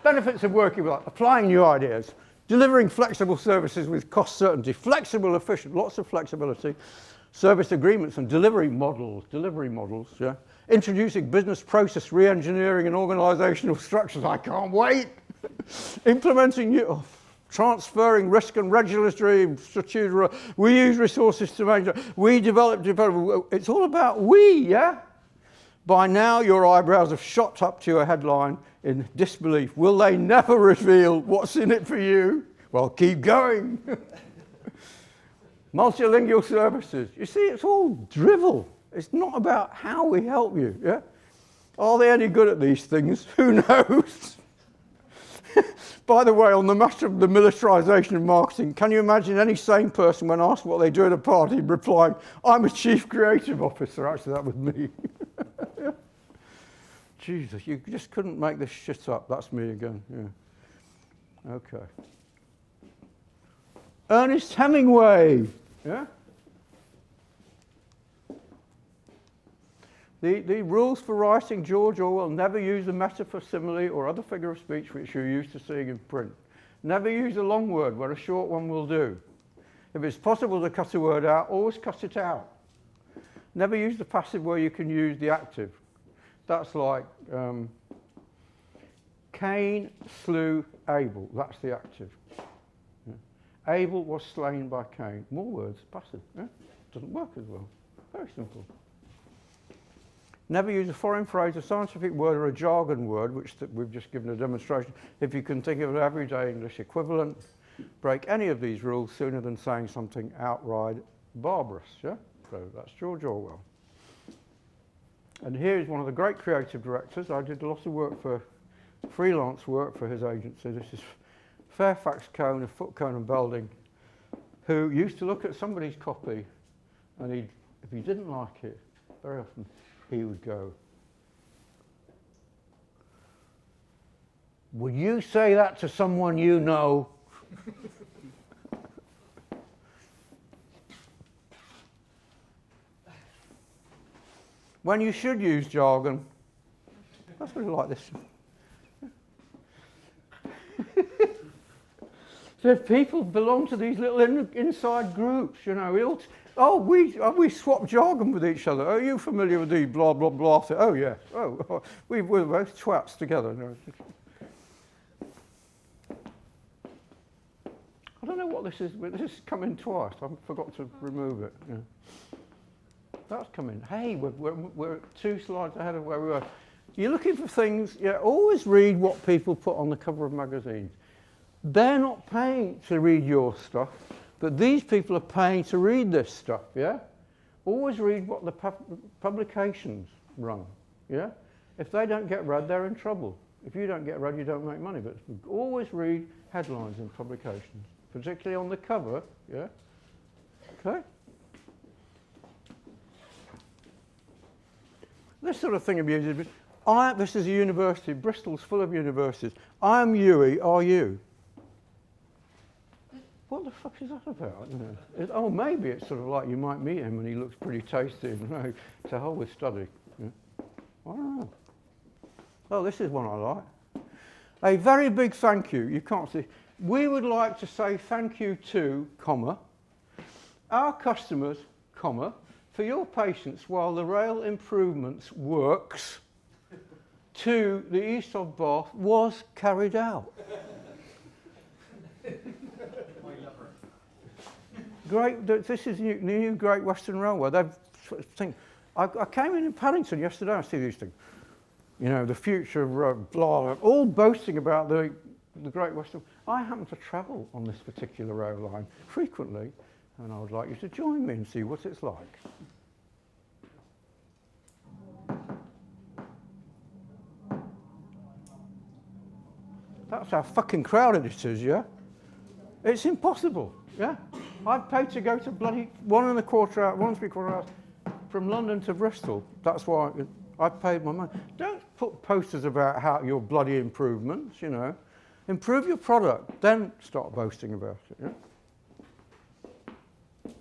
Benefits of working with us, applying new ideas, delivering flexible services with cost certainty, flexible, efficient, lots of flexibility, service agreements and delivery models, yeah. Introducing business process re-engineering and organizational structures. I can't wait. Implementing new... transferring risk and regulatory strategic. We use resources to manage. We develop. It's all about we, yeah? By now, your eyebrows have shot up to your headline in disbelief. Will they never reveal what's in it for you? Well, keep going. Multilingual services. You see, it's all drivel. It's not about how we help you, yeah? Are they any good at these things? Who knows? By the way, on the matter of the militarisation of marketing, can you imagine any sane person when asked what they do at a party replying, I'm a chief creative officer? Actually, that was me. Jesus, you just couldn't make this shit up. That's me again, yeah. Okay. Ernest Hemingway, yeah? The rules for writing, George Orwell, never use a metaphor, simile, or other figure of speech which you're used to seeing in print. Never use a long word where a short one will do. If it's possible to cut a word out, always cut it out. Never use the passive where you can use the active. That's like Cain slew Abel. That's the active. Yeah. Abel was slain by Cain. More words, passive. Yeah? Doesn't work as well. Very simple. Never use a foreign phrase, a scientific word, or a jargon word, which we've just given a demonstration. If you can think of an everyday English equivalent, break any of these rules sooner than saying something outright barbarous. Yeah? So that's George Orwell. And here is one of the great creative directors. I did a lot of work freelance work for his agency. This is Fairfax Cohn of Foot, Cohn and Belding, who used to look at somebody's copy, and if he didn't like it, very often, he would go, would you say that to someone you know? when you should use jargon. That's really like this. So if people belong to these little inside groups, you know, we swap jargon with each other. Are you familiar with the blah, blah, blah? Oh, yeah. Oh, we're both twats together. I don't know what this is. This has come in twice. I forgot to remove it. Yeah. That's come in. Hey, we're 2 slides ahead of where we were. You're looking for things. Yeah, always read what people put on the cover of magazines. They're not paying to read your stuff, but these people are paying to read this stuff, yeah? Always read what the publications run, yeah? If they don't get read, they're in trouble. If you don't get read, you don't make money, but always read headlines in publications, particularly on the cover, yeah? Okay? This sort of thing abuses me. This is a university, Bristol's full of universities. I'm Yui, are you? What the fuck is that about? You know? Maybe it's sort of like you might meet him and he looks pretty tasty and to hell with study. Yeah? I don't know. Oh, this is one I like. A very big thank you. You can't see. We would like to say thank you to, comma, our customers, comma, for your patience while the rail improvements works to the east of Bath was carried out. Great, this is the new Great Western Railway. I came in Paddington yesterday, I see these things. You know, the future of blah, all boasting about the Great Western. I happen to travel on this particular rail line frequently, and I would like you to join me and see what it's like. That's how fucking crowded it is, yeah? It's impossible, yeah? I'd pay to go to bloody 1.25 hours, 1.75 hours from London to Bristol. That's why I paid my money. Don't put posters about how your bloody improvements, you know. Improve your product, then start boasting about it, yeah?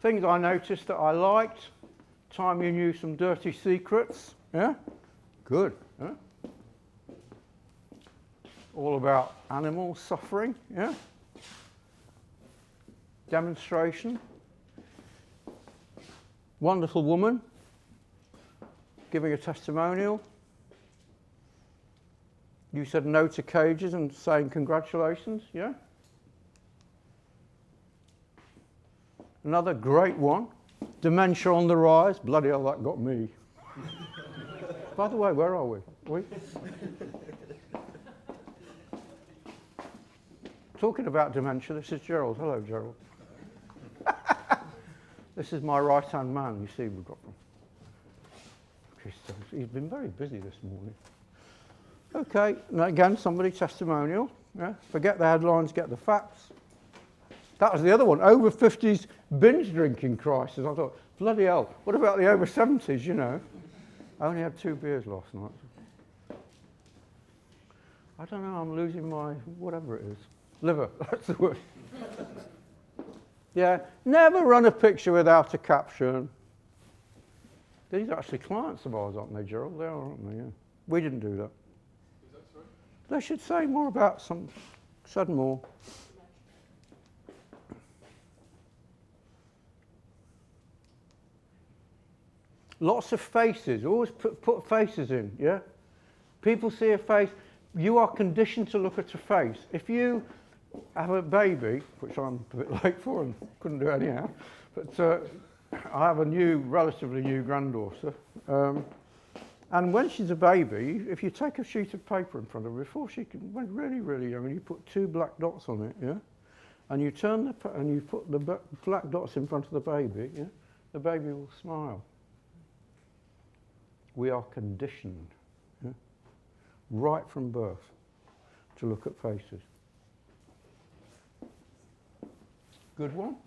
Things I noticed that I liked. Time you knew some dirty secrets, yeah? Good, yeah? All about animal suffering, yeah? Demonstration. Wonderful woman giving a testimonial. You said no to cages and saying congratulations, yeah? Another great one. Dementia on the rise. Bloody hell, that got me. By the way, where are we? Talking about dementia, this is Gerald. Hello, Gerald. This is my right-hand man, you see, we've got him. He's been very busy this morning. Okay, now again, somebody testimonial. Yeah? Forget the headlines, get the facts. That was the other one, over 50s binge drinking crisis. I thought, bloody hell, what about the over 70s, you know? I only had 2 beers last night. I don't know, I'm losing my, whatever it is. Liver, that's the word. Yeah, never run a picture without a caption. These are actually clients of ours, aren't they, Gerald? They are, aren't they? Yeah. We didn't do that. Is that true? They should say more about some, said more. Lots of faces, always put faces in, yeah? People see a face, you are conditioned to look at a face. If you have a baby, which I'm a bit late for and couldn't do anyhow, but I have a relatively new granddaughter, and when she's a baby, if you take a sheet of paper in front of her, before she can, when really, really young, and you put 2 black dots on it, yeah, and you turn and you put the black dots in front of the baby, yeah, the baby will smile. We are conditioned, yeah, right from birth, to look at faces. Good one.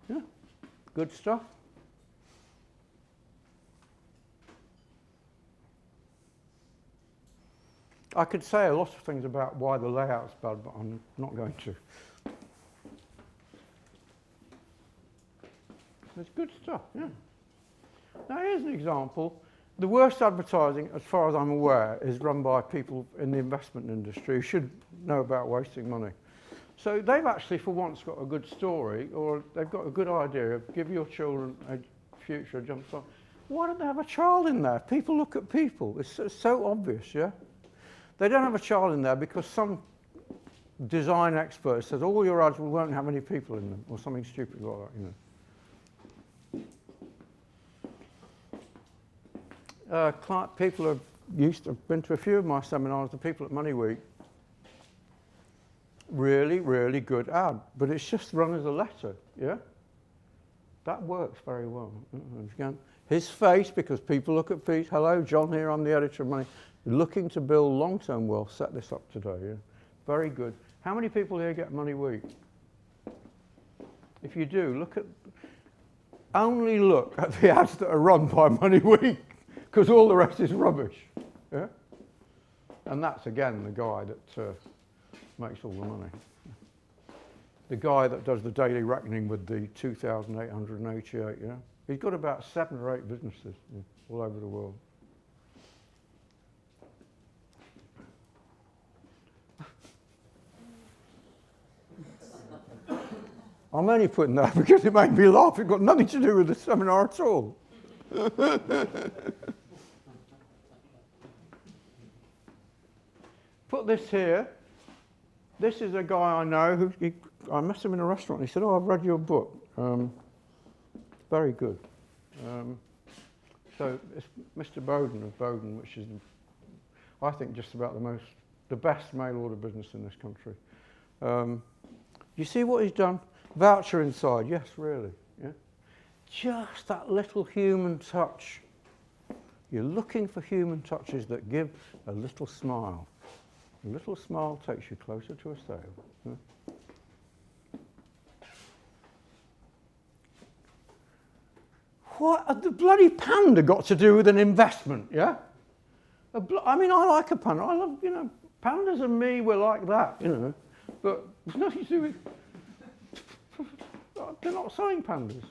Yeah, good stuff. I could say a lot of things about why the layout's bad, but I'm not going to. It's good stuff, yeah. Now here's an example. The worst advertising, as far as I'm aware, is run by people in the investment industry who should know about wasting money. So they've actually, for once, got a good story, or they've got a good idea of give your children a future, a jump start. Why don't they have a child in there? People look at people. It's so obvious, yeah? They don't have a child in there because some design expert says all your ads won't have any people in them, or something stupid like that, you know. People have been to a few of my seminars, the people at Money Week. Really, really good ad, but it's just run as a letter, yeah? That works very well. Again, his face, because people look at fees. Hello, John here, I'm the editor of Money. Looking to build long-term wealth, set this up today, yeah? Very good. How many people here get Money Week? If you do, only look at the ads that are run by Money Week, because all the rest is rubbish, yeah? And that's, again, the guy that makes all the money. The guy that does the daily reckoning with the 2,888, yeah? He's got about 7 or 8 businesses all over the world. I'm only putting that because it made me laugh. It's got nothing to do with the seminar at all. Put this here. This is a guy I know I met him in a restaurant. He said, "Oh, I've read your book. Very good." So it's Mr. Bowden of Bowden, which is, I think, just about the best mail order business in this country. You see what he's done? Voucher inside, yes, really. Yeah? Just that little human touch. You're looking for human touches that give a little smile. A little smile takes you closer to a sale. Yeah? What had the bloody panda got to do with an investment, yeah? I mean, I like a panda. I love, pandas and me, we're like that, But there's nothing to do with... They're not selling pandas,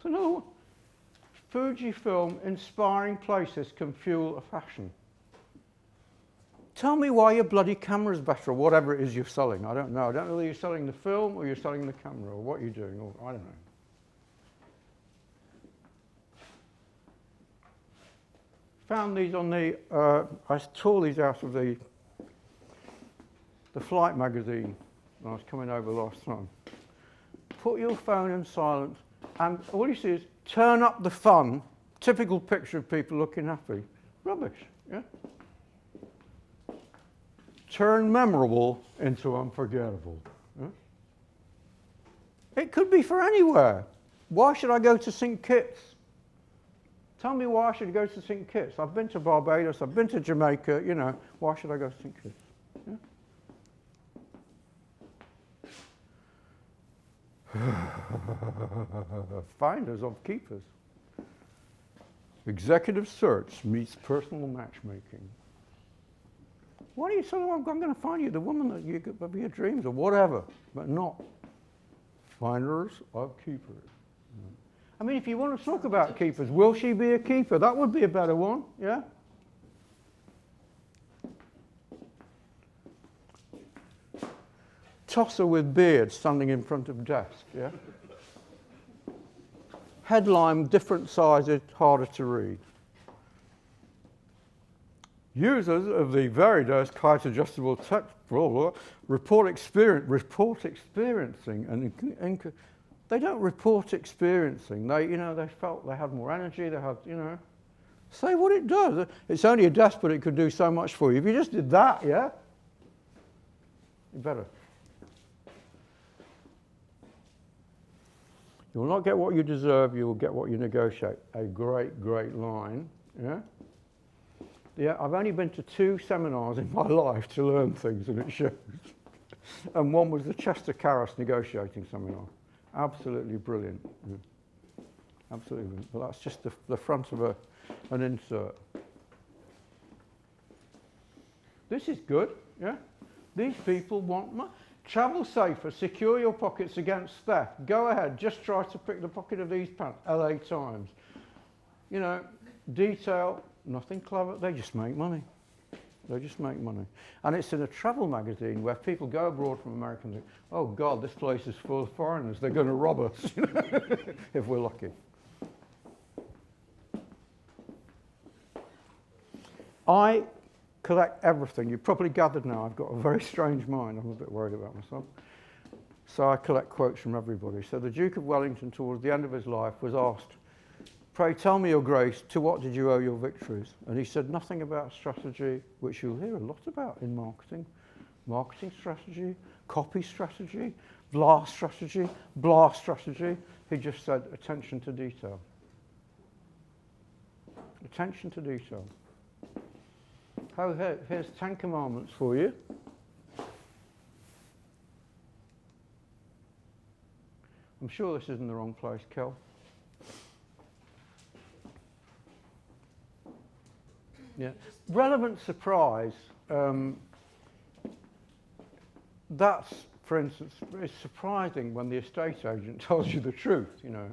So another one. Fujifilm inspiring places can fuel a fashion. Tell me why your bloody camera's better, or whatever it is you're selling. I don't know. I don't know whether you're selling the film or you're selling the camera or what you're doing, or I don't know. Found these on the, I tore these out of the Flight magazine when I was coming over last time. Put your phone in silent, and all you see is turn up the fun. Typical picture of people looking happy. Rubbish, yeah? Turn memorable into unforgettable. Yeah? It could be for anywhere. Why should I go to St. Kitts? Tell me why I should go to St. Kitts. I've been to Barbados, I've been to Jamaica, why should I go to St. Kitts? Yeah? Finders of keepers. Executive search meets personal matchmaking. Why do you say, I'm going to find you the woman that you could be your dreams or whatever, but not finders of keepers. I mean, if you want to talk about keepers, will she be a keeper? That would be a better one, yeah? Tosser with beard standing in front of desk, yeah? Headline, different sizes, harder to read. Users of the Veridesk height adjustable text report experiencing and they don't report experiencing. They felt they had more energy. They had, say what it does. It's only a desk, but it could do so much for you. If you just did that, yeah, you better. You will not get what you deserve. You will get what you negotiate. A great, great line. Yeah. Yeah, I've only been to 2 seminars in my life to learn things, and it shows. And one was the Chester Karras negotiating seminar. Absolutely brilliant. Yeah. Absolutely brilliant. Well, that's just the front of an insert. This is good, yeah? These people want money. Travel safer, secure your pockets against theft. Go ahead, just try to pick the pocket of these pants. LA Times. You know, detail, nothing clever, they just make money. They just make money. And it's in a travel magazine where people go abroad from America and think, oh God, this place is full of foreigners, they're going to rob us, you know, if we're lucky. I collect everything. You've probably gathered now I've got a very strange mind. I'm a bit worried about myself. So I collect quotes from everybody. So the Duke of Wellington, towards the end of his life, was asked, pray tell me, your grace, to what did you owe your victories? And he said nothing about strategy, which you'll hear a lot about in marketing. Marketing strategy, copy strategy, blast strategy, blast strategy. He just said attention to detail. Attention to detail. Oh, here's 10 commandments for you. I'm sure this isn't the wrong place, Kel. Yeah. Relevant surprise. That's, for instance, it's surprising when the estate agent tells you the truth, you know.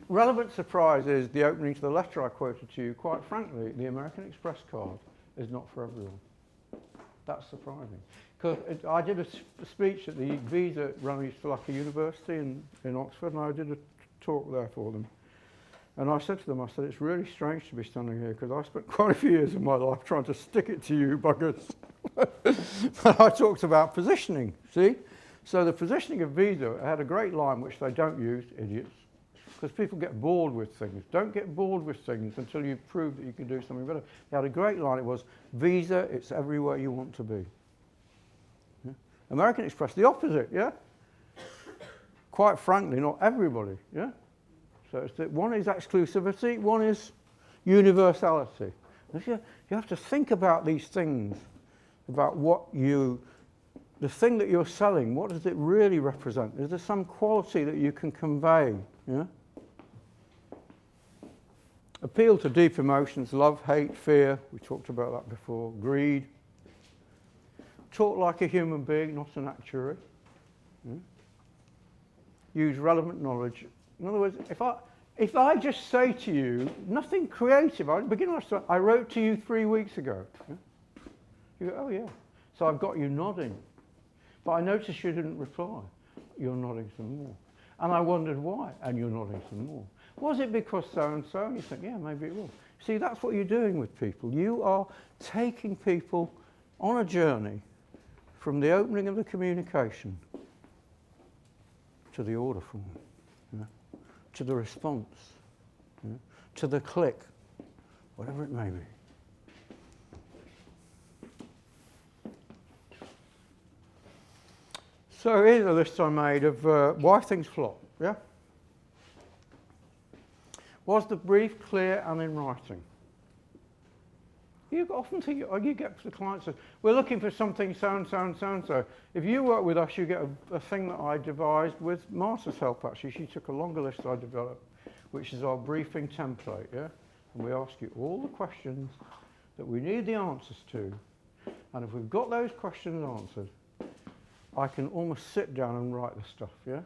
Relevant surprise is the opening to the letter I quoted to you. Quite frankly, the American Express card is not for everyone. That's surprising. Because I did a speech at the Visa running for like a university in Oxford, and I did a talk there for them. And I said to them, I said, it's really strange to be standing here because I spent quite a few years of my life trying to stick it to you buggers. But I talked about positioning, see? So the positioning of Visa had a great line which they don't use, idiots, because people get bored with things. Don't get bored with things until you've proved that you can do something better. They had a great line, it was, Visa, it's everywhere you want to be. Yeah? American Express, the opposite, yeah? Quite frankly, not everybody, yeah? So it's that one is exclusivity, one is universality. You have to think about these things, about the thing that you're selling, what does it really represent? Is there some quality that you can convey? Yeah? Appeal to deep emotions, love, hate, fear, we talked about that before, greed. Talk like a human being, not an actuary. Yeah? Use relevant knowledge. In other words, if I just say to you, nothing creative, I wrote to you 3 weeks ago. Yeah? You go, oh yeah. So I've got you nodding. But I noticed you didn't reply. You're nodding some more. And I wondered why, and you're nodding some more. Was it because so-and-so? And you think, yeah, maybe it was. See, that's what you're doing with people. You are taking people on a journey from the opening of the communication to the order form. To the response, to the click, whatever it may be. So here's a list I made of why things flop, yeah? Was the brief clear and in writing? You often think, you get the client says, we're looking for something so-and-so and so-and-so. If you work with us, you get a thing that I devised with Martha's help, actually. She took a longer list I developed, which is our briefing template, yeah? And we ask you all the questions that we need the answers to. And if we've got those questions answered, I can almost sit down and write the stuff, yeah?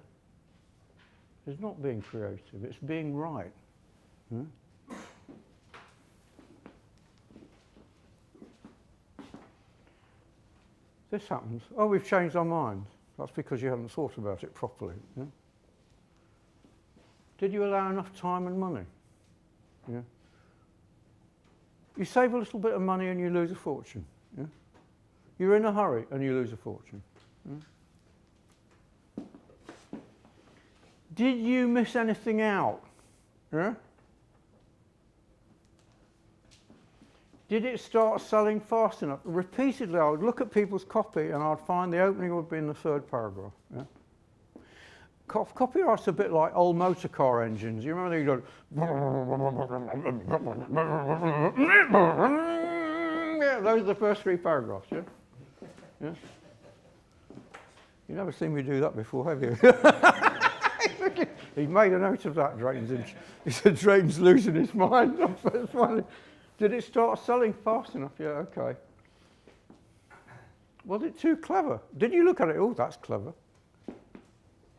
It's not being creative, it's being right. Hmm? This happens. Oh, we've changed our minds. That's because you haven't thought about it properly. Yeah? Did you allow enough time and money? Yeah? You save a little bit of money and you lose a fortune. Yeah? You're in a hurry and you lose a fortune. Yeah? Did you miss anything out? Yeah? Did it start selling fast enough? Repeatedly, I would look at people's copy and I'd find the opening would be in the third paragraph. Yeah? Copyright's a bit like old motor car engines. You remember they go, yeah, those are the first 3 paragraphs, yeah? Yeah? You've never seen me do that before, have you? He made a note of that, Drayton. He said, Drayton's losing his mind. Did it start selling fast enough? Yeah, okay. Was it too clever? Did you look at it? Oh, that's clever.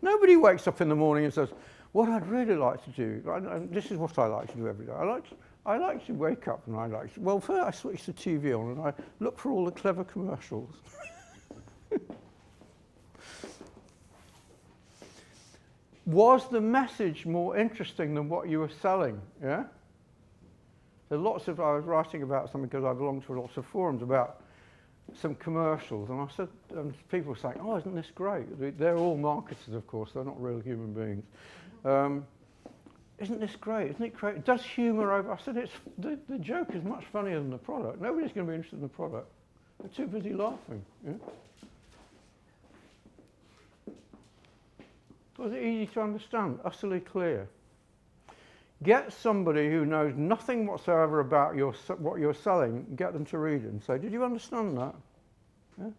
Nobody wakes up in the morning and says, what I'd really like to do, and this is what I like to do every day. I like to wake up and well, first I switch the TV on and I look for all the clever commercials. Was the message more interesting than what you were selling? Yeah? I was writing about something because I belong to lots of forums about some commercials, and I said, and people were saying, oh, isn't this great? They're all marketers, of course, they're not real human beings. Isn't this great? Isn't it great? Does humour over? I said, the joke is much funnier than the product. Nobody's going to be interested in the product. They're too busy laughing. Yeah? Was it easy to understand? Utterly clear. Get somebody who knows nothing whatsoever about what you're selling, get them to read it and say, did you understand that? Yeah?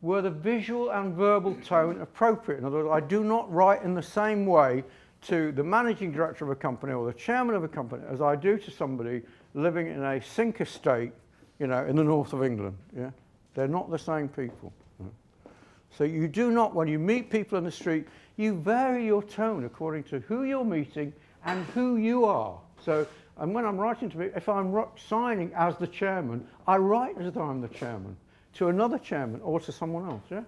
Were the visual and verbal tone appropriate? In other words, I do not write in the same way to the managing director of a company or the chairman of a company as I do to somebody living in a sink estate, in the north of England. Yeah? They're not the same people. So you do not, when you meet people in the street, you vary your tone according to who you're meeting and who you are. So, and when I'm writing to people, if I'm signing as the chairman, I write as though I'm the chairman to another chairman or to someone else, yeah?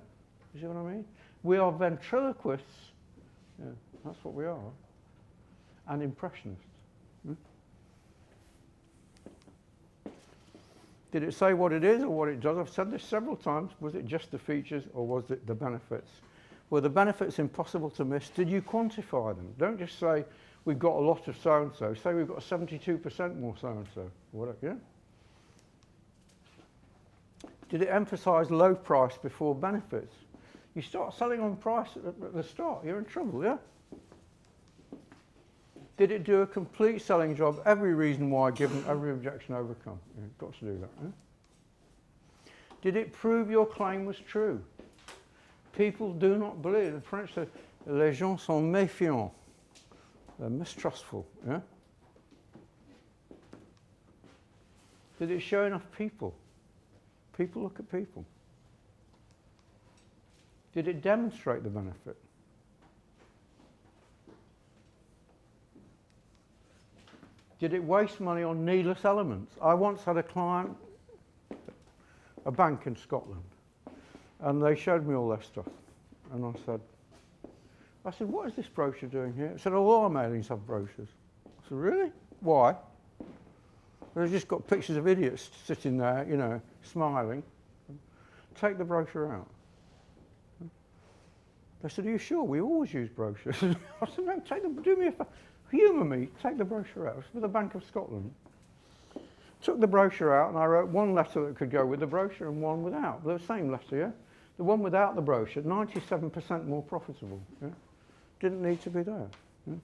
You see what I mean? We are ventriloquists, yeah, that's what we are, and impressionists. Hmm? Did it say what it is or what it does? I've said this several times. Was it just the features or was it the benefits? Were the benefits impossible to miss? Did you quantify them? Don't just say, we've got a lot of so-and-so. Say we've got 72% more so-and-so. Whatever, yeah? Did it emphasise low price before benefits? You start selling on price at the start, you're in trouble, yeah? Did it do a complete selling job, every reason why given, every objection overcome? You've got to do that. Eh? Did it prove your claim was true? People do not believe. The French say, les gens sont méfiants. They're mistrustful. Yeah? Did it show enough people? People look at people. Did it demonstrate the benefit? Did it waste money on needless elements? I once had a client, a bank in Scotland, and they showed me all their stuff. And I said, what is this brochure doing here? It said, oh, all our mailings have brochures. I said, really? Why? They've just got pictures of idiots sitting there, smiling. Take the brochure out. They said, are you sure? We always use brochures. I said, no, do me a favour. Humour me, take the brochure out. It was for the Bank of Scotland. Took the brochure out and I wrote one letter that could go with the brochure and one without. The same letter, yeah? The one without the brochure, 97% more profitable. Yeah? Didn't need to be there. Yeah?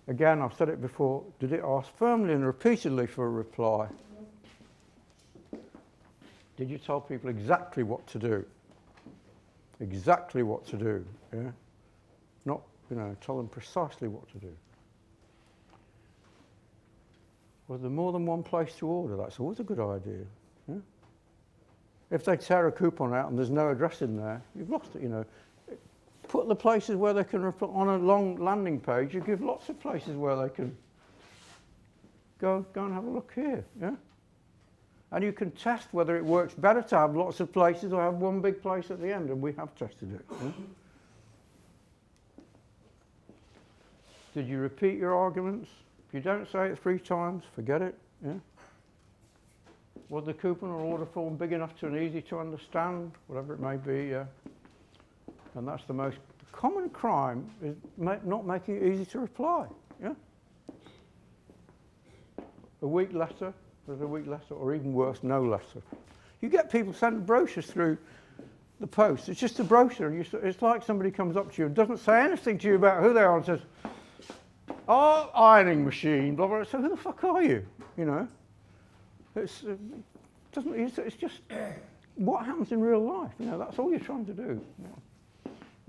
Again, I've said it before, did it ask firmly and repeatedly for a reply? Did you tell people exactly what to do? Exactly what to do, yeah? Not, tell them precisely what to do. Was there more than one place to order? That's always a good idea. Yeah? If they tear a coupon out and there's no address in there, you've lost it, Put the places where they can reply. On a long landing page, you give lots of places where they can go and have a look here. Yeah? And you can test whether it works better to have lots of places or have one big place at the end, and we have tested it. Yeah? Did you repeat your arguments? If you don't say it 3 times, forget it. Yeah? Was the coupon or order form big enough to and easy to understand? Whatever it may be, yeah. And that's the most common crime, is not making it easy to reply. Yeah? A weak letter, there's a weak letter, or even worse, no letter. You get people sending brochures through the post. It's just a brochure. And it's like somebody comes up to you and doesn't say anything to you about who they are and says, oh, ironing machine, blah, blah. So who the fuck are you? It's just what happens in real life. That's all you're trying to do.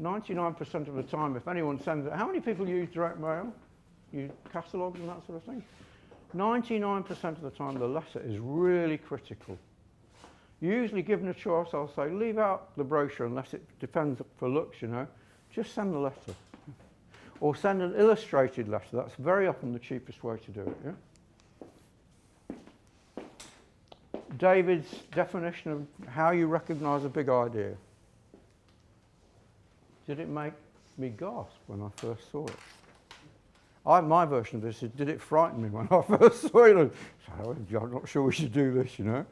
99% of the time, if anyone sends it, how many people use direct mail? Use catalogues and that sort of thing? 99% of the time the letter is really critical. Usually given a choice, I'll say leave out the brochure unless it depends for looks, you know. Just send the letter. Or send an illustrated letter. That's very often the cheapest way to do it, yeah? David's definition of how you recognise a big idea. Did it make me gasp when I first saw it? My version of this is, did it frighten me when I first saw it? I'm not sure we should do this, you know.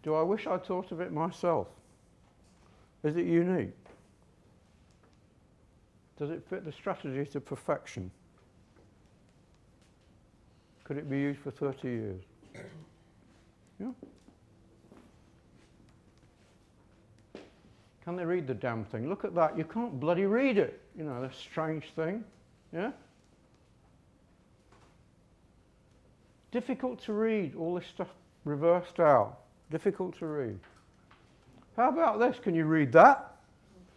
Do I wish I'd thought of it myself? Is it unique? Does it fit the strategy to perfection? Could it be used for 30 years? Yeah. Can they read the damn thing? Look at that. You can't bloody read it. You know, that strange thing. Yeah? Difficult to read. All this stuff reversed out. Difficult to read. How about this? Can you read that?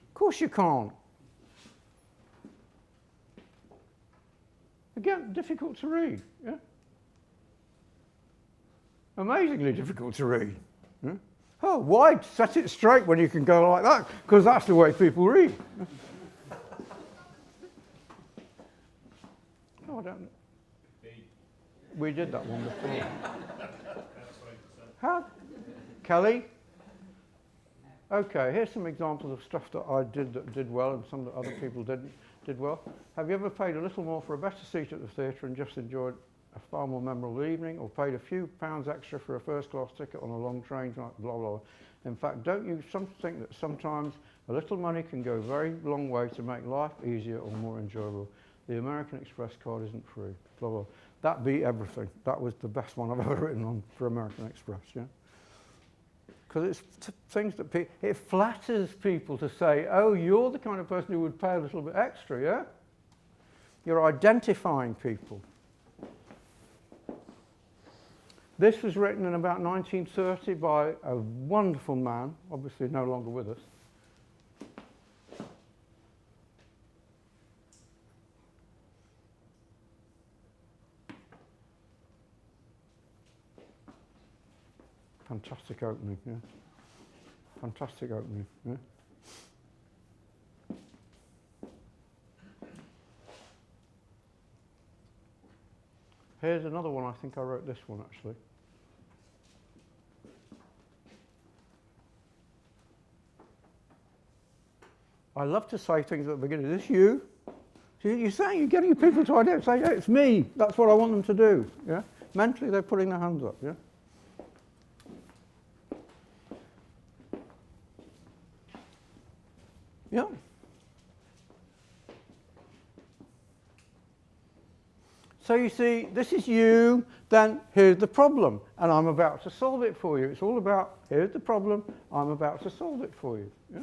Of course you can't. Again, difficult to read. Yeah? Amazingly difficult to read. Yeah? Oh, why set it straight when you can go like that? Because that's the way people read. Oh, I don't know. We did that one before. How? Kelly? Okay, here's some examples of stuff that I did that did well and some that other people did well. Have you ever paid a little more for a better seat at the theatre and just enjoyed a far more memorable evening, or paid a few pounds extra for a first-class ticket on a long train, blah, blah, blah. In fact, don't you think that sometimes a little money can go a very long way to make life easier or more enjoyable? The American Express card isn't free, blah, blah. That beat everything. That was the best one I've ever written on for American Express, yeah? Because it's things that it flatters people to say, oh, you're the kind of person who would pay a little bit extra, yeah? You're identifying people. This was written in about 1930 by a wonderful man, obviously no longer with us. Fantastic opening, yeah. Fantastic opening, yeah. Here's another one. I think I wrote this one actually. I love to say things at the beginning. Is this you? You're saying you're getting people to identify. Say, yeah, it's me. That's what I want them to do. Yeah. Mentally, they're putting their hands up. Yeah. Yeah. So you see, this is you, then here's the problem, and I'm about to solve it for you. It's all about, here's the problem, I'm about to solve it for you. Yeah?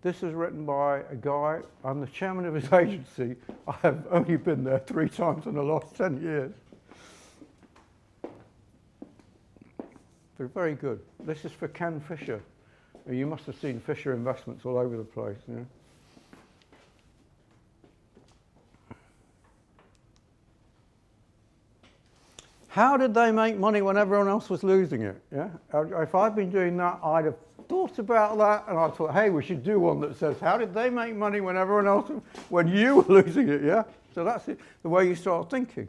This is written by a guy, I'm the chairman of his agency. I have only been there 3 times in the last 10 years. But very good. This is for Ken Fisher. You must have seen Fisher Investments all over the place. You know? How did they make money when everyone else was losing it? Yeah? If I'd been doing that, I'd have thought about that, and I thought, hey, we should do one that says, how did they make money when everyone else, when you were losing it, yeah? So that's it, the way you start thinking.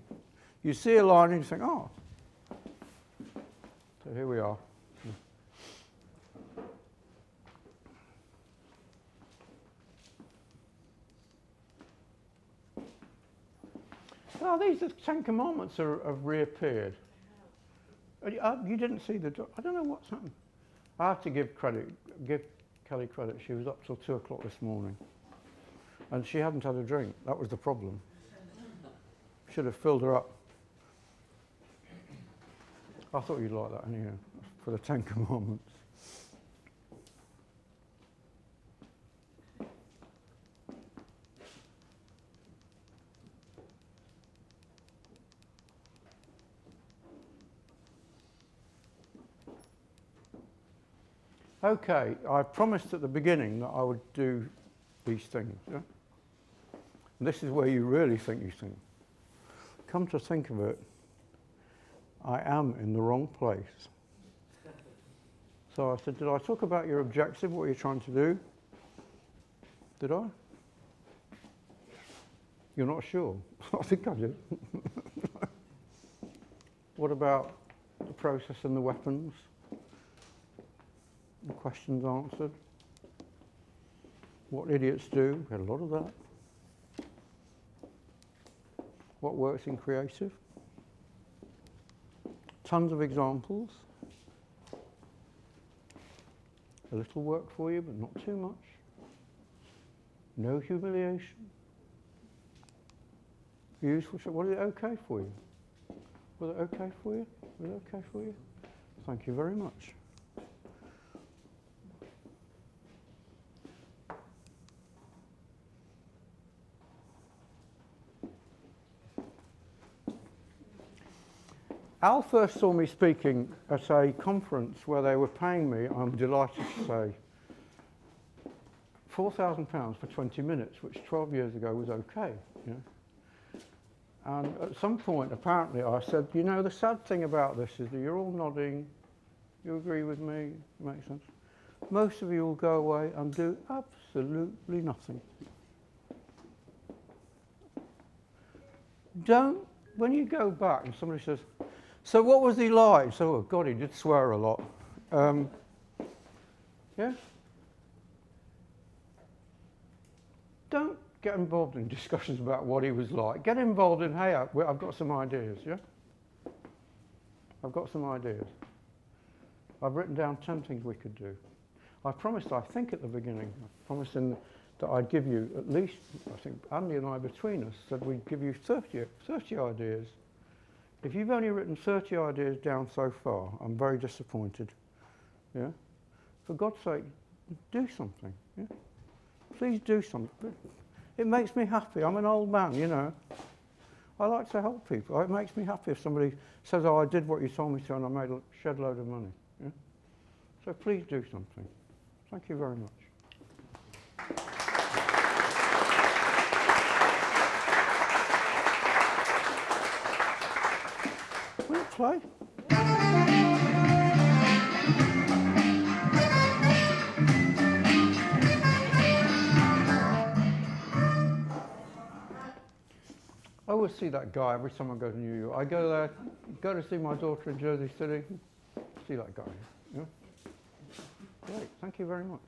You see a line and you think, oh. So here we are. Oh, these 10 Commandments have reappeared. You didn't see the... I don't know what's happened. I have to give Kelly credit. She was up till 2 o'clock this morning. And she hadn't had a drink. That was the problem. Should have filled her up. I thought you'd like that anyway, for the 10 Commandments. Okay, I promised at the beginning that I would do these things. Yeah? And this is where you really think you think. Come to think of it, I am in the wrong place. So I said, did I talk about your objective, what you're trying to do? Did I? You're not sure? I think I did. What about the process and the weapons? The questions answered. What idiots do? We had a lot of that. What works in creative? Tons of examples. A little work for you, but not too much. No humiliation. Useful. Was it okay for you? Was it okay for you? Was it okay for you? Thank you very much. Al first saw me speaking at a conference where they were paying me, I'm delighted to say, £4,000 for 20 minutes, which 12 years ago was okay. You know? And at some point, apparently, I said, you know, the sad thing about this is that you're all nodding, you agree with me, it makes sense. Most of you will go away and do absolutely nothing. Don't, when you go back and somebody says, so what was he like? So, oh God, he did swear a lot. Yeah? Don't get involved in discussions about what he was like. Get involved in, hey, I've got some ideas, yeah? I've got some ideas. I've written down 10 things we could do. I promised, I think at the beginning, I promised that I'd give you at least, I think Andy and I between us said we'd give you 30 ideas. If you've only written 30 ideas down so far, I'm very disappointed. Yeah? For God's sake, do something. Yeah? Please do something. It makes me happy. I'm an old man, you know. I like to help people. It makes me happy if somebody says, oh, I did what you told me to and I made a shed load of money. Yeah? So please do something. Thank you very much. Will it play? I always see that guy every time I go to New York. I go there, go to see my daughter in Jersey City, see that guy. Yeah? Great, thank you very much.